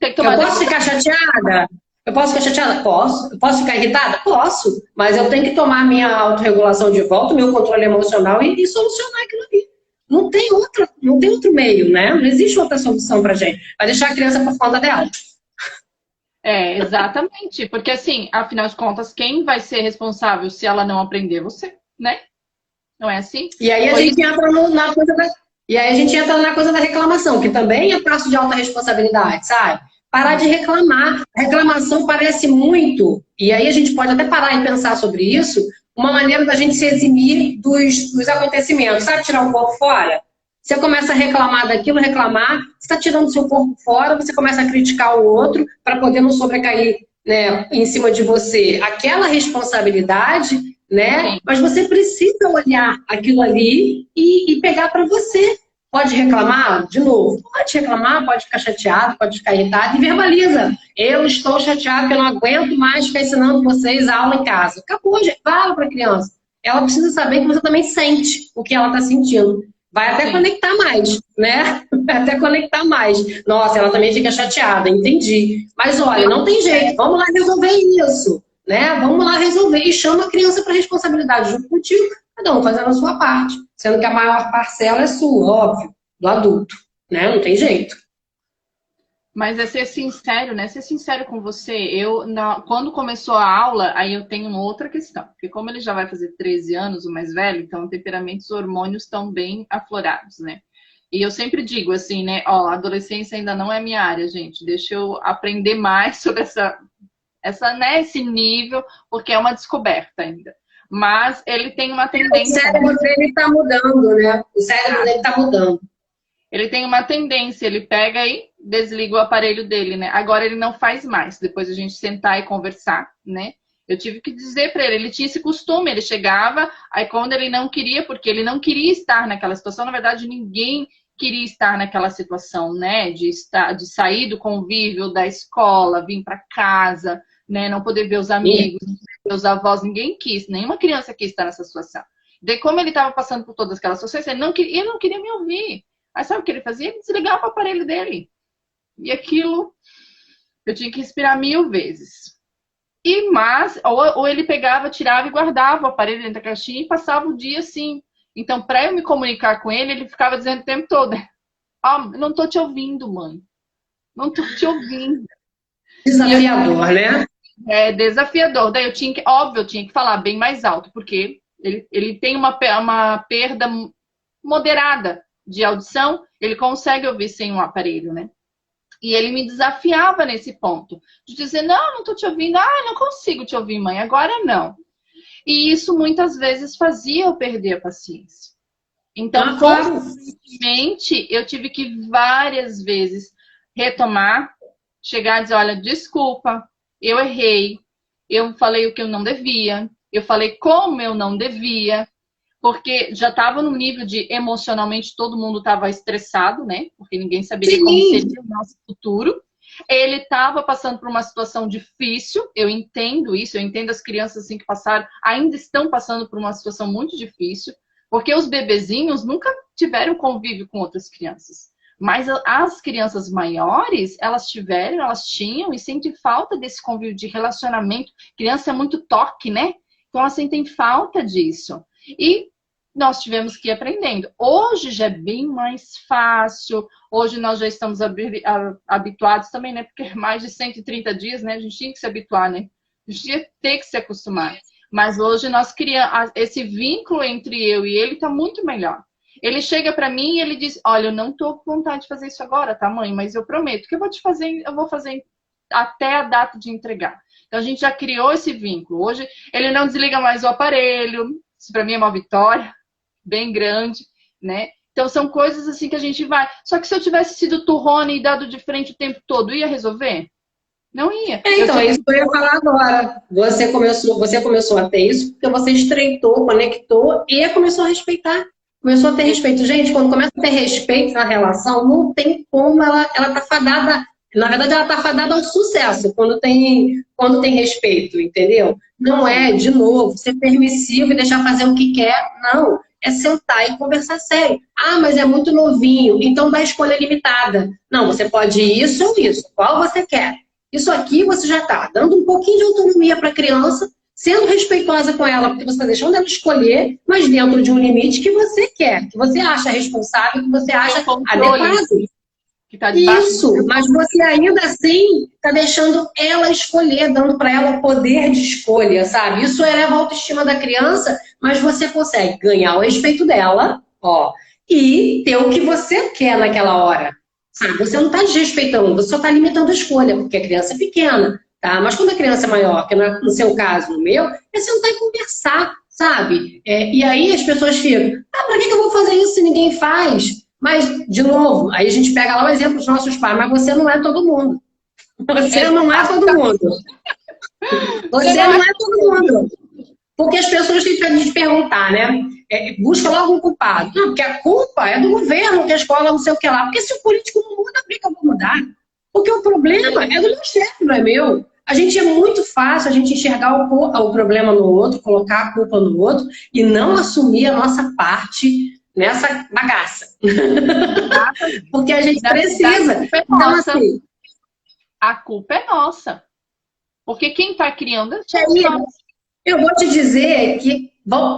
Eu posso ficar chateada? Eu posso ficar chateada? Posso. Eu posso ficar irritada? Posso. Mas eu tenho que tomar minha autorregulação de volta, meu controle emocional e solucionar aquilo ali. Não tem outro meio, né? Não existe outra solução pra gente. Vai deixar a criança por conta dela. Exatamente. Porque assim, afinal de contas, quem vai ser responsável se ela não aprender? Você, né? Não é assim? E aí a gente entra na coisa na coisa da reclamação, que também é passo de alta responsabilidade, sabe? Parar de reclamar. A reclamação parece muito, e aí a gente pode até parar e pensar sobre isso, uma maneira da gente se eximir dos acontecimentos. Sabe tirar o corpo fora? Você começa a reclamar daquilo, você está tirando o seu corpo fora, você começa a criticar o outro para poder não sobrecair, né, em cima de você aquela responsabilidade, né? Mas você precisa olhar aquilo ali e pegar para você. Pode reclamar? De novo, pode reclamar, pode ficar chateado, pode ficar irritado e verbaliza. Eu estou chateado porque eu não aguento mais ficar ensinando vocês a aula em casa. Acabou, gente. Fala para a criança. Ela precisa saber que você também sente o que ela está sentindo. Vai até conectar mais, né? Vai até conectar mais. Nossa, ela também fica chateada, entendi. Mas olha, não tem jeito, vamos lá resolver isso, né? Vamos lá resolver. E chama a criança para responsabilidade junto contigo, cada um fazendo a sua parte. Sendo que a maior parcela é sua, óbvio, do adulto, né? Não tem jeito. Mas é ser sincero, né? Ser sincero com você. Quando começou a aula, aí eu tenho uma outra questão. Porque como ele já vai fazer 13 anos, o mais velho, então o temperamento e os hormônios estão bem aflorados, né? E eu sempre digo assim, né? Ó, a adolescência ainda não é minha área, gente. Deixa eu aprender mais sobre esse nível, porque é uma descoberta ainda. Mas ele tem uma tendência... O cérebro dele está mudando, né? O cérebro dele está mudando. Ele tem uma tendência, ele pega aí, desliga o aparelho dele, né? Agora ele não faz mais, depois a gente sentar e conversar, né? Eu tive que dizer para ele tinha esse costume, ele chegava, aí quando ele não queria, porque ele não queria estar naquela situação, na verdade ninguém queria estar naquela situação, né? De sair do convívio da escola, vir para casa, né? Não poder ver os amigos, não poder ver os avós, ninguém quis, nenhuma criança quis estar nessa situação. Daí, como ele estava passando por todas aquelas situações, ele não queria me ouvir. Aí sabe o que ele fazia? Ele desligava o aparelho dele. E aquilo, eu tinha que respirar 1000 vezes. Ou ele pegava, tirava e guardava o aparelho dentro da caixinha e passava o dia assim. Então, para eu me comunicar com ele, ele ficava dizendo o tempo todo: não tô te ouvindo, mãe. Não tô te ouvindo. Desafiador, né? É desafiador. Daí eu tinha que falar bem mais alto, porque ele tem uma perda moderada de audição, ele consegue ouvir sem um aparelho, né? E ele me desafiava nesse ponto, de dizer, não tô te ouvindo, não consigo te ouvir, mãe, agora não. E isso muitas vezes fazia eu perder a paciência. Então, conscientemente, eu tive que várias vezes retomar, chegar e dizer, olha, desculpa, eu errei, eu falei o que eu não devia, eu falei como eu não devia, porque já estava no nível de emocionalmente todo mundo estava estressado, né? Porque ninguém saberia como seria o nosso futuro. Ele estava passando por uma situação difícil, eu entendo isso, eu entendo as crianças assim que passaram, ainda estão passando por uma situação muito difícil, porque os bebezinhos nunca tiveram convívio com outras crianças. Mas as crianças maiores, elas tinham e sentem falta desse convívio de relacionamento. Criança é muito toque, né? Então elas sentem falta disso. E nós tivemos que ir aprendendo. Hoje já é bem mais fácil. Hoje nós já estamos habituados também, né? Porque mais de 130 dias, né? A gente tinha que se habituar, né? A gente tinha que ter que se acostumar. Mas hoje nós criamos esse vínculo entre eu e ele está muito melhor. Ele chega para mim e ele diz, olha, eu não tô com vontade de fazer isso agora, tá, mãe? Mas eu prometo que eu vou fazer até a data de entregar. Então a gente já criou esse vínculo. Hoje ele não desliga mais o aparelho. Isso para mim é uma vitória bem grande, né? Então são coisas assim que a gente vai. Só que se eu tivesse sido turrona e dado de frente o tempo todo, ia resolver? Não ia. Então, é isso que eu ia falar agora. Você começou a ter isso porque você estreitou, conectou e começou a respeitar. Começou a ter respeito. Gente, quando começa a ter respeito na relação, não tem como ela tá fadada. Na verdade, ela tá fadada ao sucesso quando tem respeito, entendeu? Não é, de novo, ser permissivo e deixar fazer o que quer. Não. É sentar e conversar sério. Mas é muito novinho, então dá escolha limitada. Não, você pode isso ou isso. Qual você quer? Isso aqui você já está dando um pouquinho de autonomia para a criança, sendo respeitosa com ela, porque você está deixando ela escolher, mas dentro de um limite que você quer, que você acha responsável, que você acha adequado. Que tá isso, mas você ainda assim está deixando ela escolher, dando para ela o poder de escolha, sabe? Isso eleva a autoestima da criança, mas você consegue ganhar o respeito dela, e ter o que você quer naquela hora. Sabe? Você não está desrespeitando, você só está limitando a escolha, porque a criança é pequena, tá? Mas quando a criança é maior, que no seu caso, no meu, é sentar e conversar, sabe? E aí as pessoas ficam, para que eu vou fazer isso se ninguém faz? Mas, de novo, aí a gente pega lá o exemplo dos nossos pais, mas você não é todo mundo. Você não é todo mundo. Você não é todo mundo. Porque as pessoas têm que perguntar, né? Busca logo um culpado. Não, porque a culpa é do governo, que a escola não sei o que lá. Porque se o político não muda, por que eu vou mudar? Porque o problema é do meu chefe, não é meu. A gente é muito fácil a gente enxergar o problema no outro, colocar a culpa no outro e não assumir a nossa parte nessa bagaça. Porque a gente precisa. Então, assim, a culpa é nossa. Porque quem está criando é nós. Eu vou te dizer que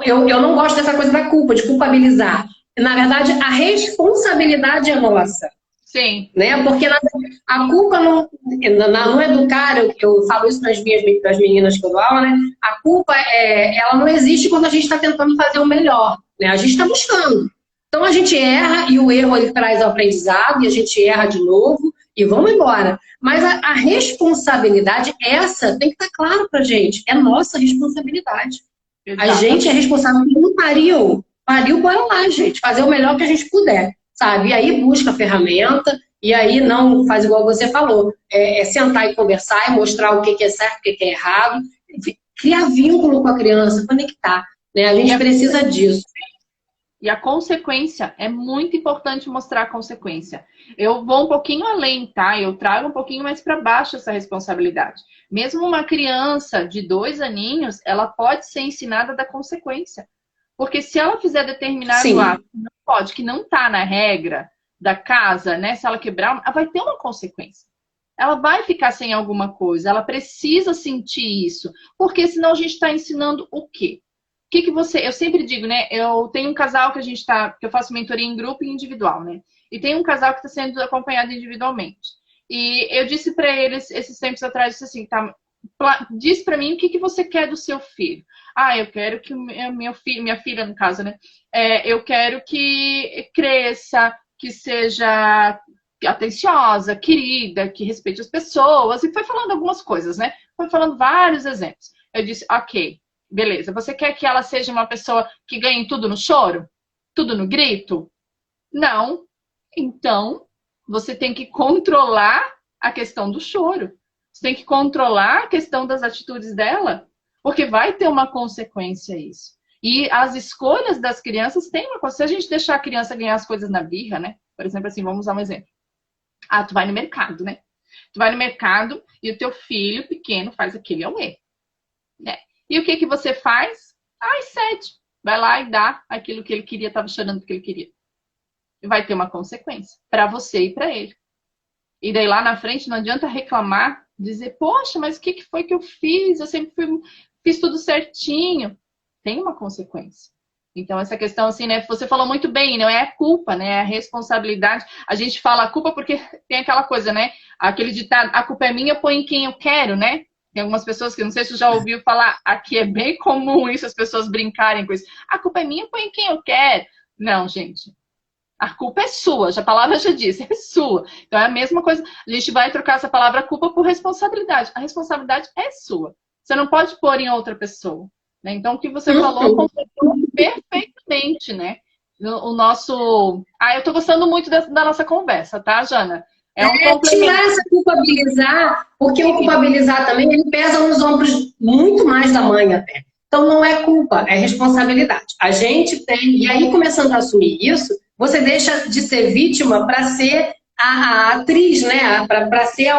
eu não gosto dessa coisa da culpa, de culpabilizar. Na verdade, a responsabilidade é nossa. Sim. Né? Porque a culpa não educar, eu falo isso para as meninas que eu dou aula, né? A culpa, ela não existe quando a gente está tentando fazer o melhor. Né? A gente está buscando. Então a gente erra e o erro ele traz o aprendizado e a gente erra de novo e vamos embora. Mas a responsabilidade, essa tem que estar claro pra gente. É nossa responsabilidade. Exato. A gente é responsável por um pariu. Bora lá, gente. Fazer o melhor que a gente puder, sabe? E aí busca a ferramenta E aí não faz igual você falou, sentar e conversar, e mostrar o que é certo, o que é errado, criar vínculo com a criança, conectar, né? A gente precisa disso. E a consequência, é muito importante mostrar a consequência. Eu vou um pouquinho além, tá? Eu trago um pouquinho mais para baixo essa responsabilidade. Mesmo uma criança de 2 aninhos, ela pode ser ensinada da consequência. Porque se ela fizer determinado ato que não pode, que não está na regra da casa, né? Se ela quebrar, ela vai ter uma consequência. Ela vai ficar sem alguma coisa, ela precisa sentir isso. Porque senão a gente está ensinando o quê? Que você... Eu sempre digo, né? Eu tenho um casal que que eu faço mentoria em grupo e individual, né? E tem um casal que está sendo acompanhado individualmente. E eu disse para eles, esses tempos atrás, disse assim, tá, diz para mim o que você quer do seu filho. Ah, eu quero que minha filha, no caso, né? Eu quero que cresça, que seja atenciosa, querida, que respeite as pessoas. E foi falando algumas coisas, né? Foi falando vários exemplos. Eu disse, ok. Beleza, você quer que ela seja uma pessoa que ganhe tudo no choro? Tudo no grito? Não. Então, você tem que controlar a questão do choro. Você tem que controlar a questão das atitudes dela, porque vai ter uma consequência isso. E as escolhas das crianças têm uma consequência. Se a gente deixar a criança ganhar as coisas na birra, né? Por exemplo, assim, vamos usar um exemplo. Ah, tu vai no mercado, né? Tu vai no mercado e o teu filho pequeno faz aquele auê, né? E o que você faz? Cede. Vai lá e dá aquilo que ele queria, estava chorando porque ele queria. Vai ter uma consequência para você e para ele. E daí lá na frente não adianta reclamar, dizer, poxa, mas o que foi que eu fiz? Eu sempre fiz tudo certinho. Tem uma consequência. Então essa questão assim, né? Você falou muito bem, não é a culpa, né? É a responsabilidade. A gente fala a culpa porque tem aquela coisa, né? Aquele ditado, a culpa é minha, põe em quem eu quero, né? Tem algumas pessoas que, não sei se você já ouviu falar, aqui é bem comum isso, as pessoas brincarem com isso. A culpa é minha, põe em quem eu quero. Não, gente. A culpa é sua, a palavra já disse, é sua. Então é a mesma coisa, a gente vai trocar essa palavra culpa por responsabilidade. A responsabilidade é sua. Você não pode pôr em outra pessoa, né? Então o que você falou completou perfeitamente, né? O nosso... eu tô gostando muito da nossa conversa, tá, Jana? É um complemento. Tirar essa culpabilizar, porque o culpabilizar também, ele pesa nos ombros muito mais da mãe até. Então não é culpa, é responsabilidade. A gente tem, e aí começando a assumir isso, você deixa de ser vítima para ser a atriz, né? Para ser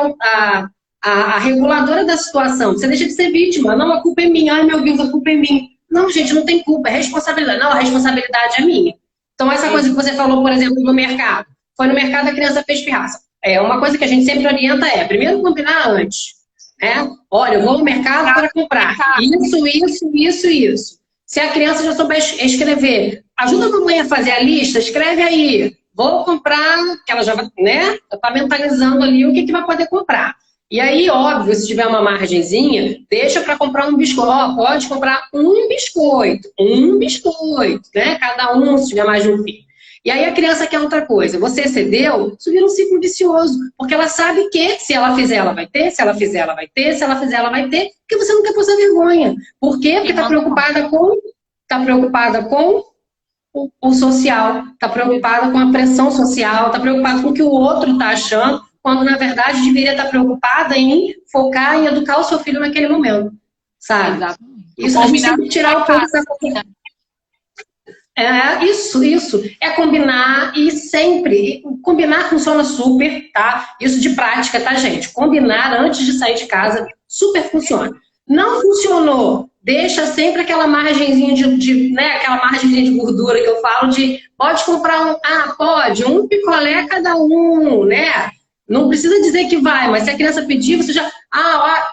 a reguladora da situação. Você deixa de ser vítima. Não, a culpa é minha. Ai, meu Deus, a culpa é minha. Não, gente, não tem culpa, é responsabilidade. Não, a responsabilidade é minha. Então essa coisa que você falou, por exemplo, no mercado. Foi no mercado, a criança fez pirraça. Uma coisa que a gente sempre orienta primeiro combinar antes. Né? Olha, eu vou no mercado para comprar isso. Se a criança já souber escrever, ajuda a mamãe a fazer a lista, escreve aí. Vou comprar, que ela já vai, né? Tá mentalizando ali o que vai poder comprar. E aí, óbvio, se tiver uma margenzinha, deixa para comprar um biscoito. Pode comprar um biscoito, né? Cada um, se tiver mais de um filho. E aí a criança quer outra coisa. Você cedeu, isso vira um ciclo vicioso. Porque ela sabe que se ela fizer, ela vai ter. Se ela fizer, ela vai ter. Se ela fizer, ela vai ter. Porque você não quer passar vergonha. Por quê? Porque está preocupada com o social. Está preocupada com a pressão social. Está preocupada com o que o outro está achando. Quando, na verdade, deveria estar preocupada em focar em educar o seu filho naquele momento. Sabe? Exatamente. Isso a gente sempre tirar o ponto dessa coisa. Isso. É combinar e sempre. Combinar funciona super, tá? Isso de prática, tá, gente? Combinar antes de sair de casa super funciona. Não funcionou, deixa sempre aquela margenzinha né? Aquela margenzinha de gordura que eu falo de pode comprar pode, um picolé cada um, né? Não precisa dizer que vai, mas se a criança pedir, você já...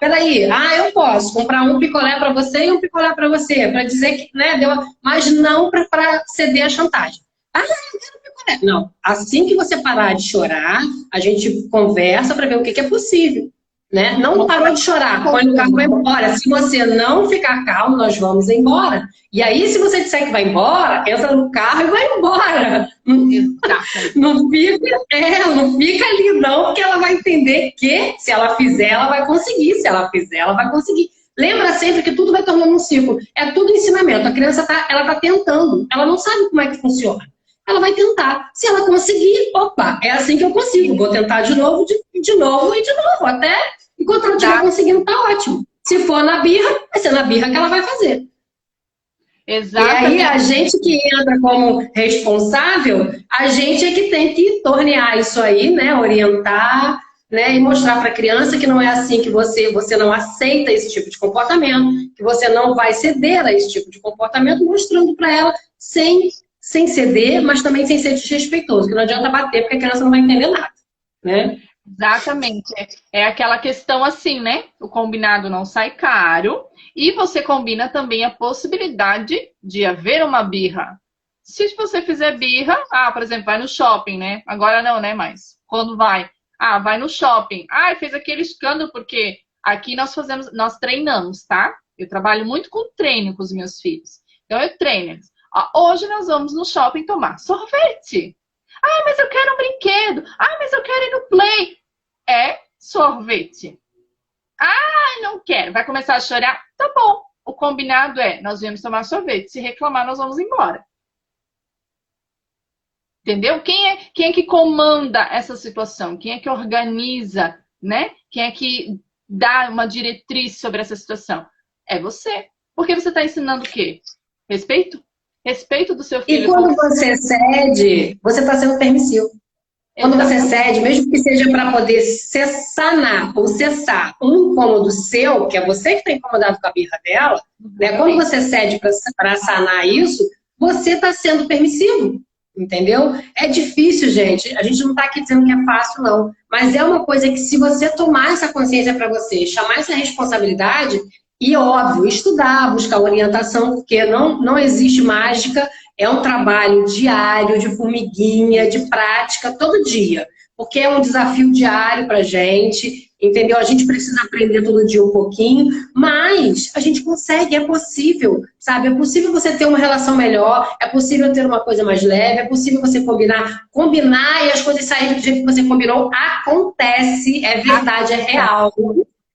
peraí, eu posso comprar um picolé para você e um picolé para você, para dizer que, né, mas não para ceder a chantagem. Eu quero picolé. Não, assim que você parar de chorar, a gente conversa para ver o que é possível, né? Não parou de chorar, põe no carro e vai embora. Se você não ficar calmo, nós vamos embora. E aí, se você disser que vai embora, entra no carro e vai embora. Não fica ali não, porque ela vai entender que se ela fizer, ela vai conseguir. Se ela fizer, ela vai conseguir. Lembra sempre que tudo vai tornando um ciclo. É tudo ensinamento. A criança ela tá tentando. Ela não sabe como é que funciona. ela vai tentar. Se ela conseguir, opa, é assim que eu consigo. Vou tentar de novo, de novo e de novo. Até enquanto ela estiver conseguindo, tá ótimo. Se for na birra, vai ser na birra que ela vai fazer. Exatamente. E aí, a gente que entra como responsável, a gente é que tem que tornear isso aí, né? Orientar, né? E mostrar para a criança que não é assim, que você não aceita esse tipo de comportamento, que você não vai ceder a esse tipo de comportamento, mostrando para ela sem ceder, mas também sem ser desrespeitoso, que não adianta bater, porque a criança não vai entender nada, né? Exatamente. É aquela questão assim, né? O combinado não sai caro e você combina também a possibilidade de haver uma birra. Se você fizer birra, por exemplo, vai no shopping, né? Agora não, né? Mas quando vai? Vai no shopping. Fez aquele escândalo porque aqui nós treinamos, tá? Eu trabalho muito com treino com os meus filhos. Então eu treino. Hoje nós vamos no shopping tomar sorvete. Mas eu quero um brinquedo. Mas eu quero ir no play. É sorvete. Não quero. Vai começar a chorar? Tá bom. O combinado é, nós viemos tomar sorvete. Se reclamar, nós vamos embora. Entendeu? Quem é que comanda essa situação? Quem é que organiza, né? Quem é que dá uma diretriz sobre essa situação? É você. Porque você está ensinando o quê? Respeito? Respeito do seu filho. E quando você cede, você está sendo permissivo. Quando você cede, mesmo que seja para poder sanar ou cessar um incômodo seu, que é você que está incomodado com a birra dela, né? Quando você cede para sanar isso, você está sendo permissivo, entendeu? É difícil, gente. A gente não está aqui dizendo que é fácil, não. Mas é uma coisa que, se você tomar essa consciência para você, chamar essa responsabilidade, e, óbvio, estudar, buscar orientação, porque não existe mágica, é um trabalho diário, de formiguinha, de prática, todo dia. Porque é um desafio diário pra gente, entendeu? A gente precisa aprender todo dia um pouquinho, mas a gente consegue, é possível, sabe? É possível você ter uma relação melhor, é possível ter uma coisa mais leve, é possível você combinar e as coisas saírem do jeito que você combinou. Acontece, é verdade, é real.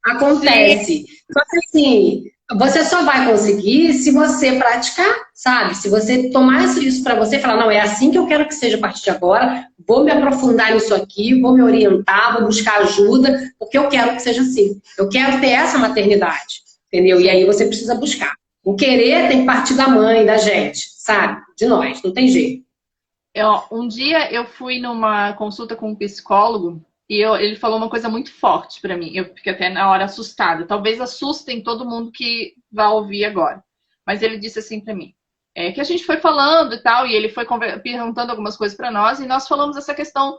Acontece. Só que assim, você só vai conseguir se você praticar, sabe? Se você tomar isso para você e falar, não, é assim que eu quero que seja a partir de agora, vou me aprofundar nisso aqui, vou me orientar, vou buscar ajuda, porque eu quero que seja assim. Eu quero ter essa maternidade, entendeu? E aí você precisa buscar. O querer tem que partir da mãe, da gente, sabe? De nós, não tem jeito. Um dia eu fui numa consulta com um psicólogo, e ele falou uma coisa muito forte para mim. Eu fiquei até na hora assustada. Talvez assustem todo mundo que vai ouvir agora. Mas ele disse assim para mim. Que a gente foi falando e tal, e ele foi perguntando algumas coisas para nós, e nós falamos essa questão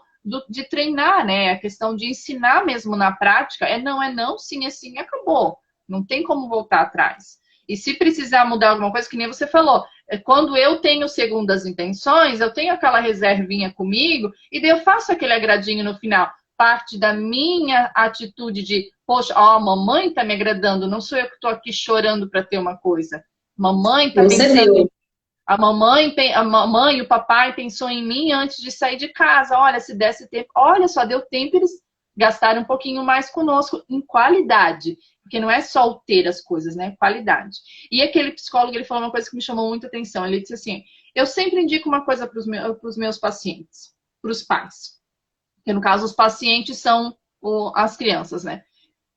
de treinar, né? A questão de ensinar mesmo na prática. É não, sim, é sim, acabou. Não tem como voltar atrás. E se precisar mudar alguma coisa, que nem você falou, quando eu tenho segundas intenções, eu tenho aquela reservinha comigo, e daí eu faço aquele agradinho no final. Parte da minha atitude de, poxa, a mamãe tá me agradando, não sou eu que tô aqui chorando para ter uma coisa. Mamãe tá pensando. A mamãe e o papai pensou em mim antes de sair de casa. Olha, se desse tempo, olha só, deu tempo, eles gastaram um pouquinho mais conosco em qualidade. Porque não é só o ter as coisas, né? Qualidade. E aquele psicólogo, ele falou uma coisa que me chamou muita atenção. Ele disse assim, eu sempre indico uma coisa para os meus pacientes, para os pais. Que no caso os pacientes são as crianças, né?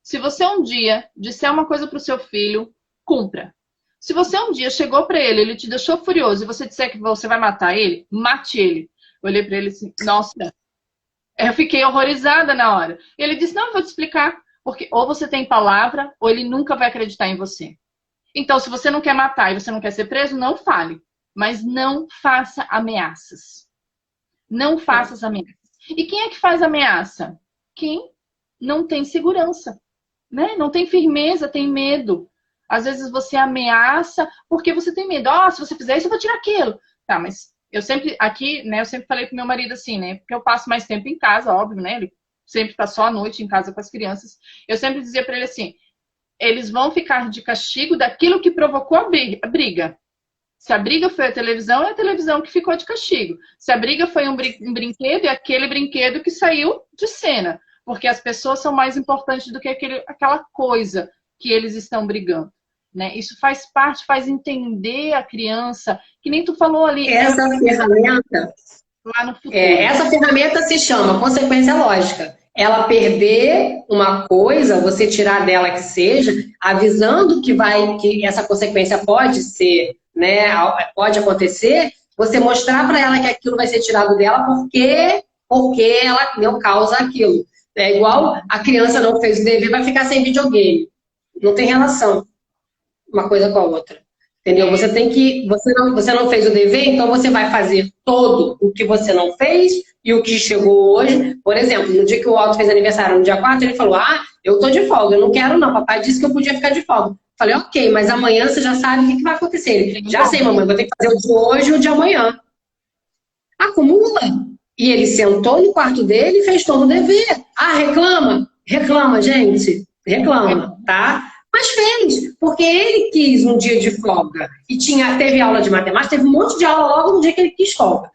Se você um dia disser uma coisa para o seu filho, cumpra. Se você um dia chegou para ele te deixou furioso e você disser que você vai matar ele, mate ele. Eu olhei para ele assim, nossa, eu fiquei horrorizada na hora. Ele disse, não, eu vou te explicar. Porque ou você tem palavra, ou ele nunca vai acreditar em você. Então, se você não quer matar e você não quer ser preso, não fale. Mas não faça ameaças. Não faça as ameaças. E quem é que faz ameaça? Quem não tem segurança, né? Não tem firmeza, tem medo. Às vezes você ameaça porque você tem medo. Se você fizer isso, eu vou tirar aquilo. Tá, mas eu sempre, aqui, né, eu sempre falei pro meu marido assim, né? Porque eu passo mais tempo em casa, óbvio, né? Ele sempre tá só à noite em casa com as crianças. Eu sempre dizia para ele assim, eles vão ficar de castigo daquilo que provocou a briga. Se a briga foi a televisão, é a televisão que ficou de castigo. Se a briga foi um brinquedo, é aquele brinquedo que saiu de cena. Porque as pessoas são mais importantes do que aquela coisa que eles estão brigando. né? Isso faz parte, faz entender a criança, que nem tu falou ali. Essa ferramenta, lá no futuro. essa ferramenta se chama consequência lógica. Ela perder uma coisa, você tirar dela que seja, avisando que essa consequência pode ser, né, pode acontecer, você mostrar para ela que aquilo vai ser tirado dela porque ela não causa aquilo. É igual a criança não fez o dever, vai ficar sem videogame. Não tem relação uma coisa com a outra. Entendeu? Você não fez o dever, então você vai fazer todo o que você não fez e o que chegou hoje. Por exemplo, no dia que o Otto fez aniversário, no dia 4, ele falou, eu tô de folga, eu não quero não, papai disse que eu podia ficar de folga. Falei, ok, mas amanhã você já sabe o que vai acontecer. Ele, já sei, mamãe, vou ter que fazer o de hoje e o de amanhã. Acumula. E ele sentou no quarto dele e fez todo o dever. Reclama? Reclama, gente. Reclama, tá? Mas fez, porque ele quis um dia de folga e teve aula de matemática, teve um monte de aula logo no dia que ele quis folga.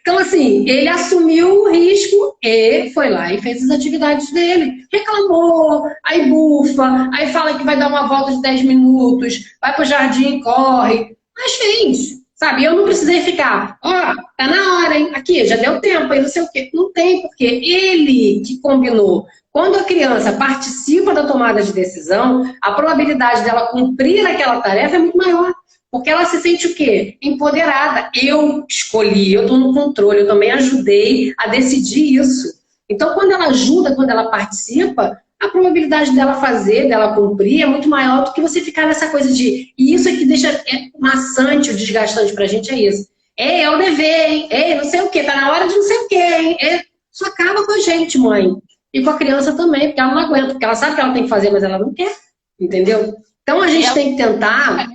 Então, assim, ele assumiu o risco e foi lá e fez as atividades dele. Reclamou, aí bufa, aí fala que vai dar uma volta de 10 minutos, vai pro jardim, corre. Mas fez, sabe? Eu não precisei ficar, tá na hora, hein? Aqui, já deu tempo, aí não sei o quê. Não tem, porque ele que combinou. Quando a criança participa da tomada de decisão, a probabilidade dela cumprir aquela tarefa é muito maior. Porque ela se sente o quê? Empoderada. Eu escolhi, eu estou no controle, eu também ajudei a decidir isso. Então, quando ela ajuda, quando ela participa, a probabilidade dela fazer, dela cumprir, é muito maior do que você ficar nessa coisa de... E isso é que deixa maçante, o desgastante pra gente, é isso. É o dever, hein? Não sei o quê, tá na hora de não sei o quê, hein? Isso acaba com a gente, mãe. E com a criança também, porque ela não aguenta, porque ela sabe que ela tem que fazer, mas ela não quer, entendeu? Então a gente tem que tentar...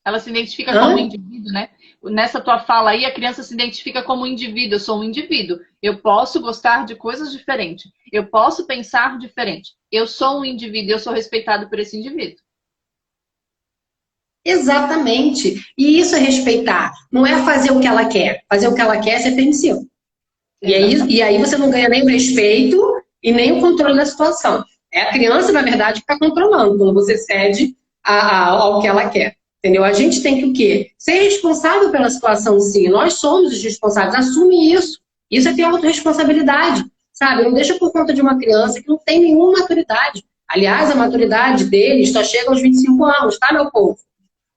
Ela se identifica como indivíduo, né? Nessa tua fala aí, a criança se identifica como indivíduo. Eu sou um indivíduo. Eu posso gostar de coisas diferentes. Eu posso pensar diferente. Eu sou um indivíduo, eu sou respeitado por esse indivíduo. Exatamente. E isso é respeitar. Não é fazer o que ela quer. Fazer o que ela quer é ser permissivo. E aí você não ganha nem o respeito e nem o controle da situação. É a criança, na verdade, que está controlando quando você cede ao que ela quer. Entendeu? A gente tem que o quê? Ser responsável pela situação, sim. Nós somos os responsáveis. Assume isso. Isso é ter autorresponsabilidade, sabe? Não deixa por conta de uma criança que não tem nenhuma maturidade. Aliás, a maturidade deles só chega aos 25 anos, tá, meu povo?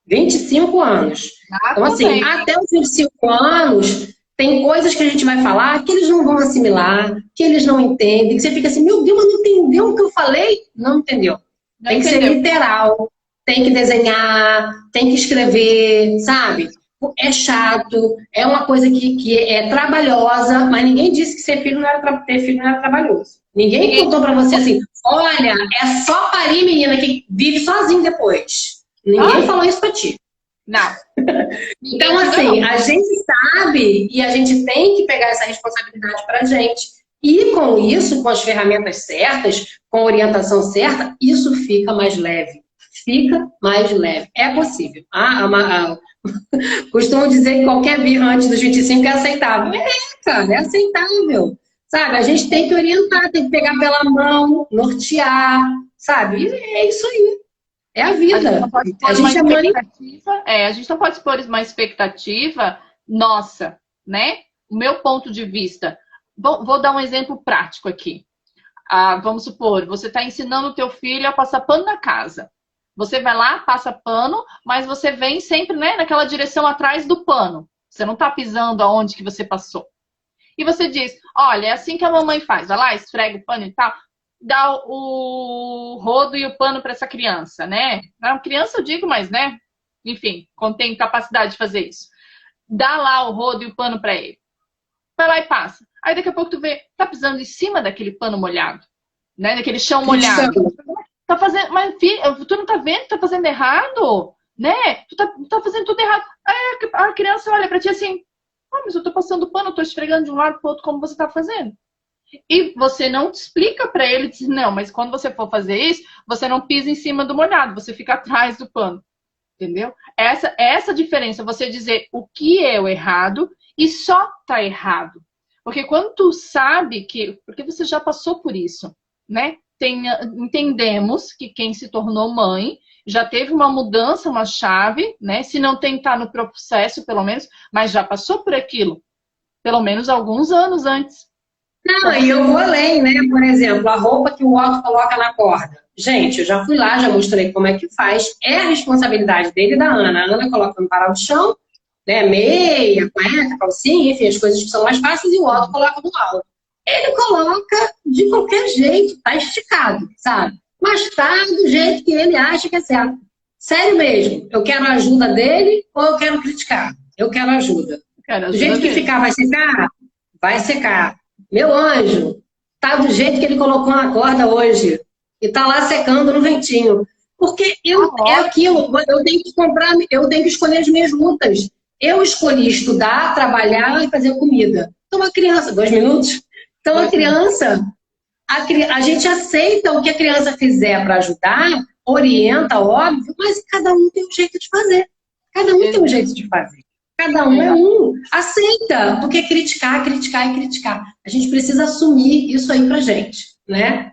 25 anos. Então, assim, até os 25 anos, tem coisas que a gente vai falar que eles não vão assimilar, que eles não entendem, que você fica assim, meu Deus, mas não entendeu o que eu falei? Não entendeu. Tem que ser literal. Tem que desenhar, tem que escrever, sabe? É chato, é uma coisa que é trabalhosa, mas ninguém disse que ter filho não era trabalhoso. Ninguém contou pra você assim, olha, é só parir menina que vive sozinho depois. Ninguém falou isso pra ti. Não. Então, assim, a gente sabe e a gente tem que pegar essa responsabilidade pra gente. E com isso, com as ferramentas certas, com a orientação certa, isso fica mais leve. Fica mais leve. É possível. Costumo dizer que qualquer birra antes dos 25 é aceitável. Cara, é aceitável. Sabe? A gente tem que orientar, tem que pegar pela mão, nortear, sabe? É isso aí. É a vida. A gente não pode expor uma expectativa nossa, né? O meu ponto de vista. Vou dar um exemplo prático aqui. Vamos supor, você está ensinando o teu filho a passar pano na casa. Você vai lá, passa pano, mas você vem sempre, né, naquela direção atrás do pano. Você não está pisando aonde que você passou. E você diz, olha, é assim que a mamãe faz. Vai lá, esfrega o pano e tal. Dá o rodo e o pano para essa criança, né? Não, criança eu digo, mas, né? Enfim, tem capacidade de fazer isso. Dá lá o rodo e o pano para ele. Vai lá e passa. Aí daqui a pouco tu vê, tá pisando em cima daquele pano molhado, né? Daquele chão molhado. Tá fazendo, mas filho, tu não tá vendo que tá fazendo errado, né? Tu tá fazendo tudo errado. Aí a criança olha pra ti assim, mas eu tô passando pano, eu tô esfregando de um lado pro outro como você tá fazendo. E você não explica pra ele, diz, não, mas quando você for fazer isso, você não pisa em cima do molhado, você fica atrás do pano. Entendeu? Essa diferença, você dizer o que é o errado e só tá errado. Porque quando tu sabe que... Porque você já passou por isso, né? entendemos que quem se tornou mãe já teve uma mudança, uma chave, né? Se não tem que estar no processo, pelo menos, mas já passou por aquilo, pelo menos alguns anos antes. Não, e eu vou além, né? Por exemplo, a roupa que o Otto coloca na corda. Gente, eu já fui lá, já mostrei como é que faz. É a responsabilidade dele e da Ana. A Ana coloca no varal de chão, né? Meia, cueca, calcinha, enfim, as coisas que são mais fáceis, e o Otto coloca no alto. Ele coloca de qualquer jeito, tá esticado, sabe? Mas tá do jeito que ele acha que é certo. Sério mesmo, eu quero a ajuda dele ou eu quero criticar? Eu quero ajuda. Do jeito que ficar vai secar? Vai secar. Meu anjo, tá do jeito que ele colocou na corda hoje. E tá lá secando no ventinho. Porque é aquilo, eu tenho que comprar, eu tenho que escolher as minhas lutas. Eu escolhi estudar, trabalhar e fazer comida. Então a criança, 2 minutos? Então a criança, a gente aceita o que a criança fizer para ajudar, orienta, óbvio, mas cada um tem um jeito de fazer. Cada um tem um jeito de fazer. Cada um é um. Aceita, porque criticar, criticar e criticar. A gente precisa assumir isso aí pra gente, né?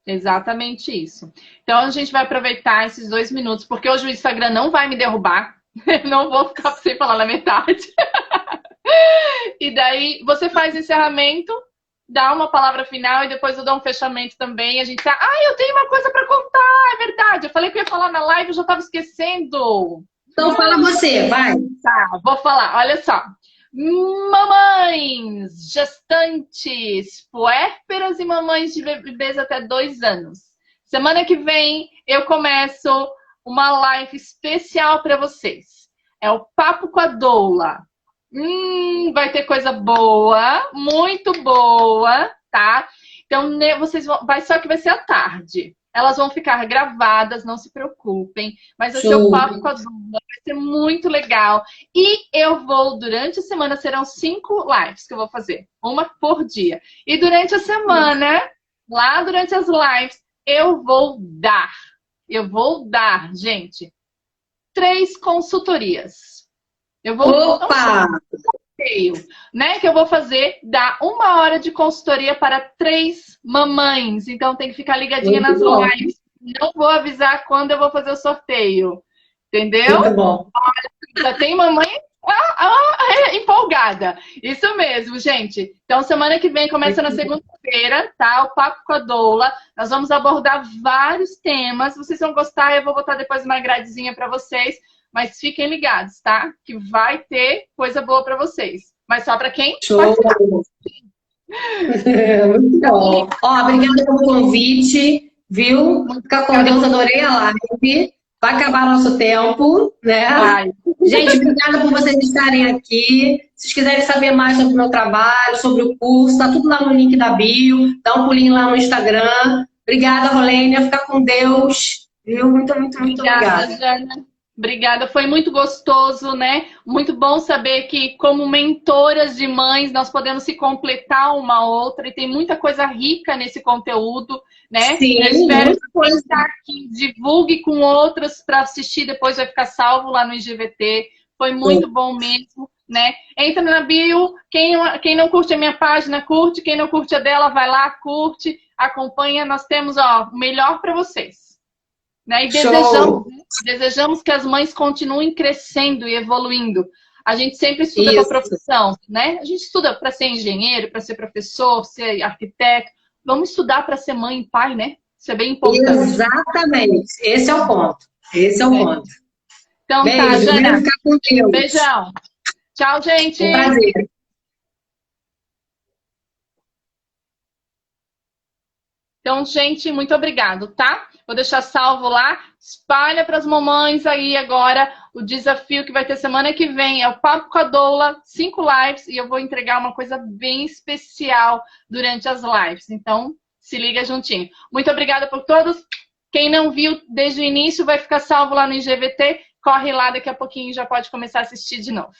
Exatamente isso. Então a gente vai aproveitar esses 2 minutos, porque hoje o Instagram não vai me derrubar. Não vou ficar sem falar na metade. E daí você faz encerramento, dá uma palavra final e depois eu dou um fechamento também. A gente tá, eu tenho uma coisa para contar, é verdade. Eu falei que eu ia falar na live, eu já estava esquecendo. Então fala você, vai. Tá, vou falar. Olha só. Mamães, gestantes, puérperas e mamães de bebês até 2 anos. Semana que vem eu começo uma live especial para vocês. É o Papo com a Doula. Vai ter coisa boa, muito boa, tá? Então, vocês vão, só que vai ser à tarde. Elas vão ficar gravadas, não se preocupem. Mas vai ser o Papo com a Doula, vai ser muito legal. E eu vou, durante a semana, serão 5 lives que eu vou fazer. Uma por dia. E durante a semana, lá durante as lives, eu vou dar, gente, 3 consultorias. Eu vou... Opa! Né, que eu vou dar 1 hora de consultoria para 3 mamães. Então tem que ficar ligadinha nas lives. Não vou avisar quando eu vou fazer o sorteio. Entendeu? Muito bom. Já tem mamãe empolgada. Isso mesmo, gente. Então semana que vem começa na segunda-feira, tá? O Papo com a Doula. Nós vamos abordar vários temas. Vocês vão gostar, eu vou botar depois uma gradezinha para vocês. Mas fiquem ligados, tá? Que vai ter coisa boa para vocês. Mas só para quem participar. Muito bom. Obrigada pelo convite, viu? Fica com Deus, adorei a live. Vai acabar nosso tempo, né? Vai. Gente, obrigada por vocês estarem aqui. Se vocês quiserem saber mais sobre o meu trabalho, sobre o curso, tá tudo lá no link da bio. Dá um pulinho lá no Instagram. Obrigada, Rolênia. Fica com Deus. Viu? Muito obrigada. Jana. Obrigada, foi muito gostoso, né? Muito bom saber que, como mentoras de mães, nós podemos se completar uma outra e tem muita coisa rica nesse conteúdo, né? Sim, eu espero que quem está aqui divulgue com outras para assistir, depois vai ficar salvo lá no IGVT. Foi muito bom mesmo, né? Entra na bio, quem não curte a minha página, curte, quem não curte a dela, vai lá, curte, acompanha. Nós temos o melhor para vocês. Né? E desejamos que as mães continuem crescendo e evoluindo. A gente sempre estuda para a profissão, né? A gente estuda para ser engenheiro, para ser professor, ser arquiteto. Vamos estudar para ser mãe e pai, né? Isso é bem importante. Exatamente. Esse é o ponto. Ponto. Então beijo, tá, Jana. Ficar com Deus. Beijão. Tchau, gente. Um prazer. Então, gente, muito obrigado, tá? Vou deixar salvo lá. Espalha para as mamães aí agora o desafio que vai ter semana que vem. É o Papo com a Doula, 5 lives. E eu vou entregar uma coisa bem especial durante as lives. Então, se liga juntinho. Muito obrigada por todos. Quem não viu desde o início vai ficar salvo lá no IGVT. Corre lá, daqui a pouquinho já pode começar a assistir de novo.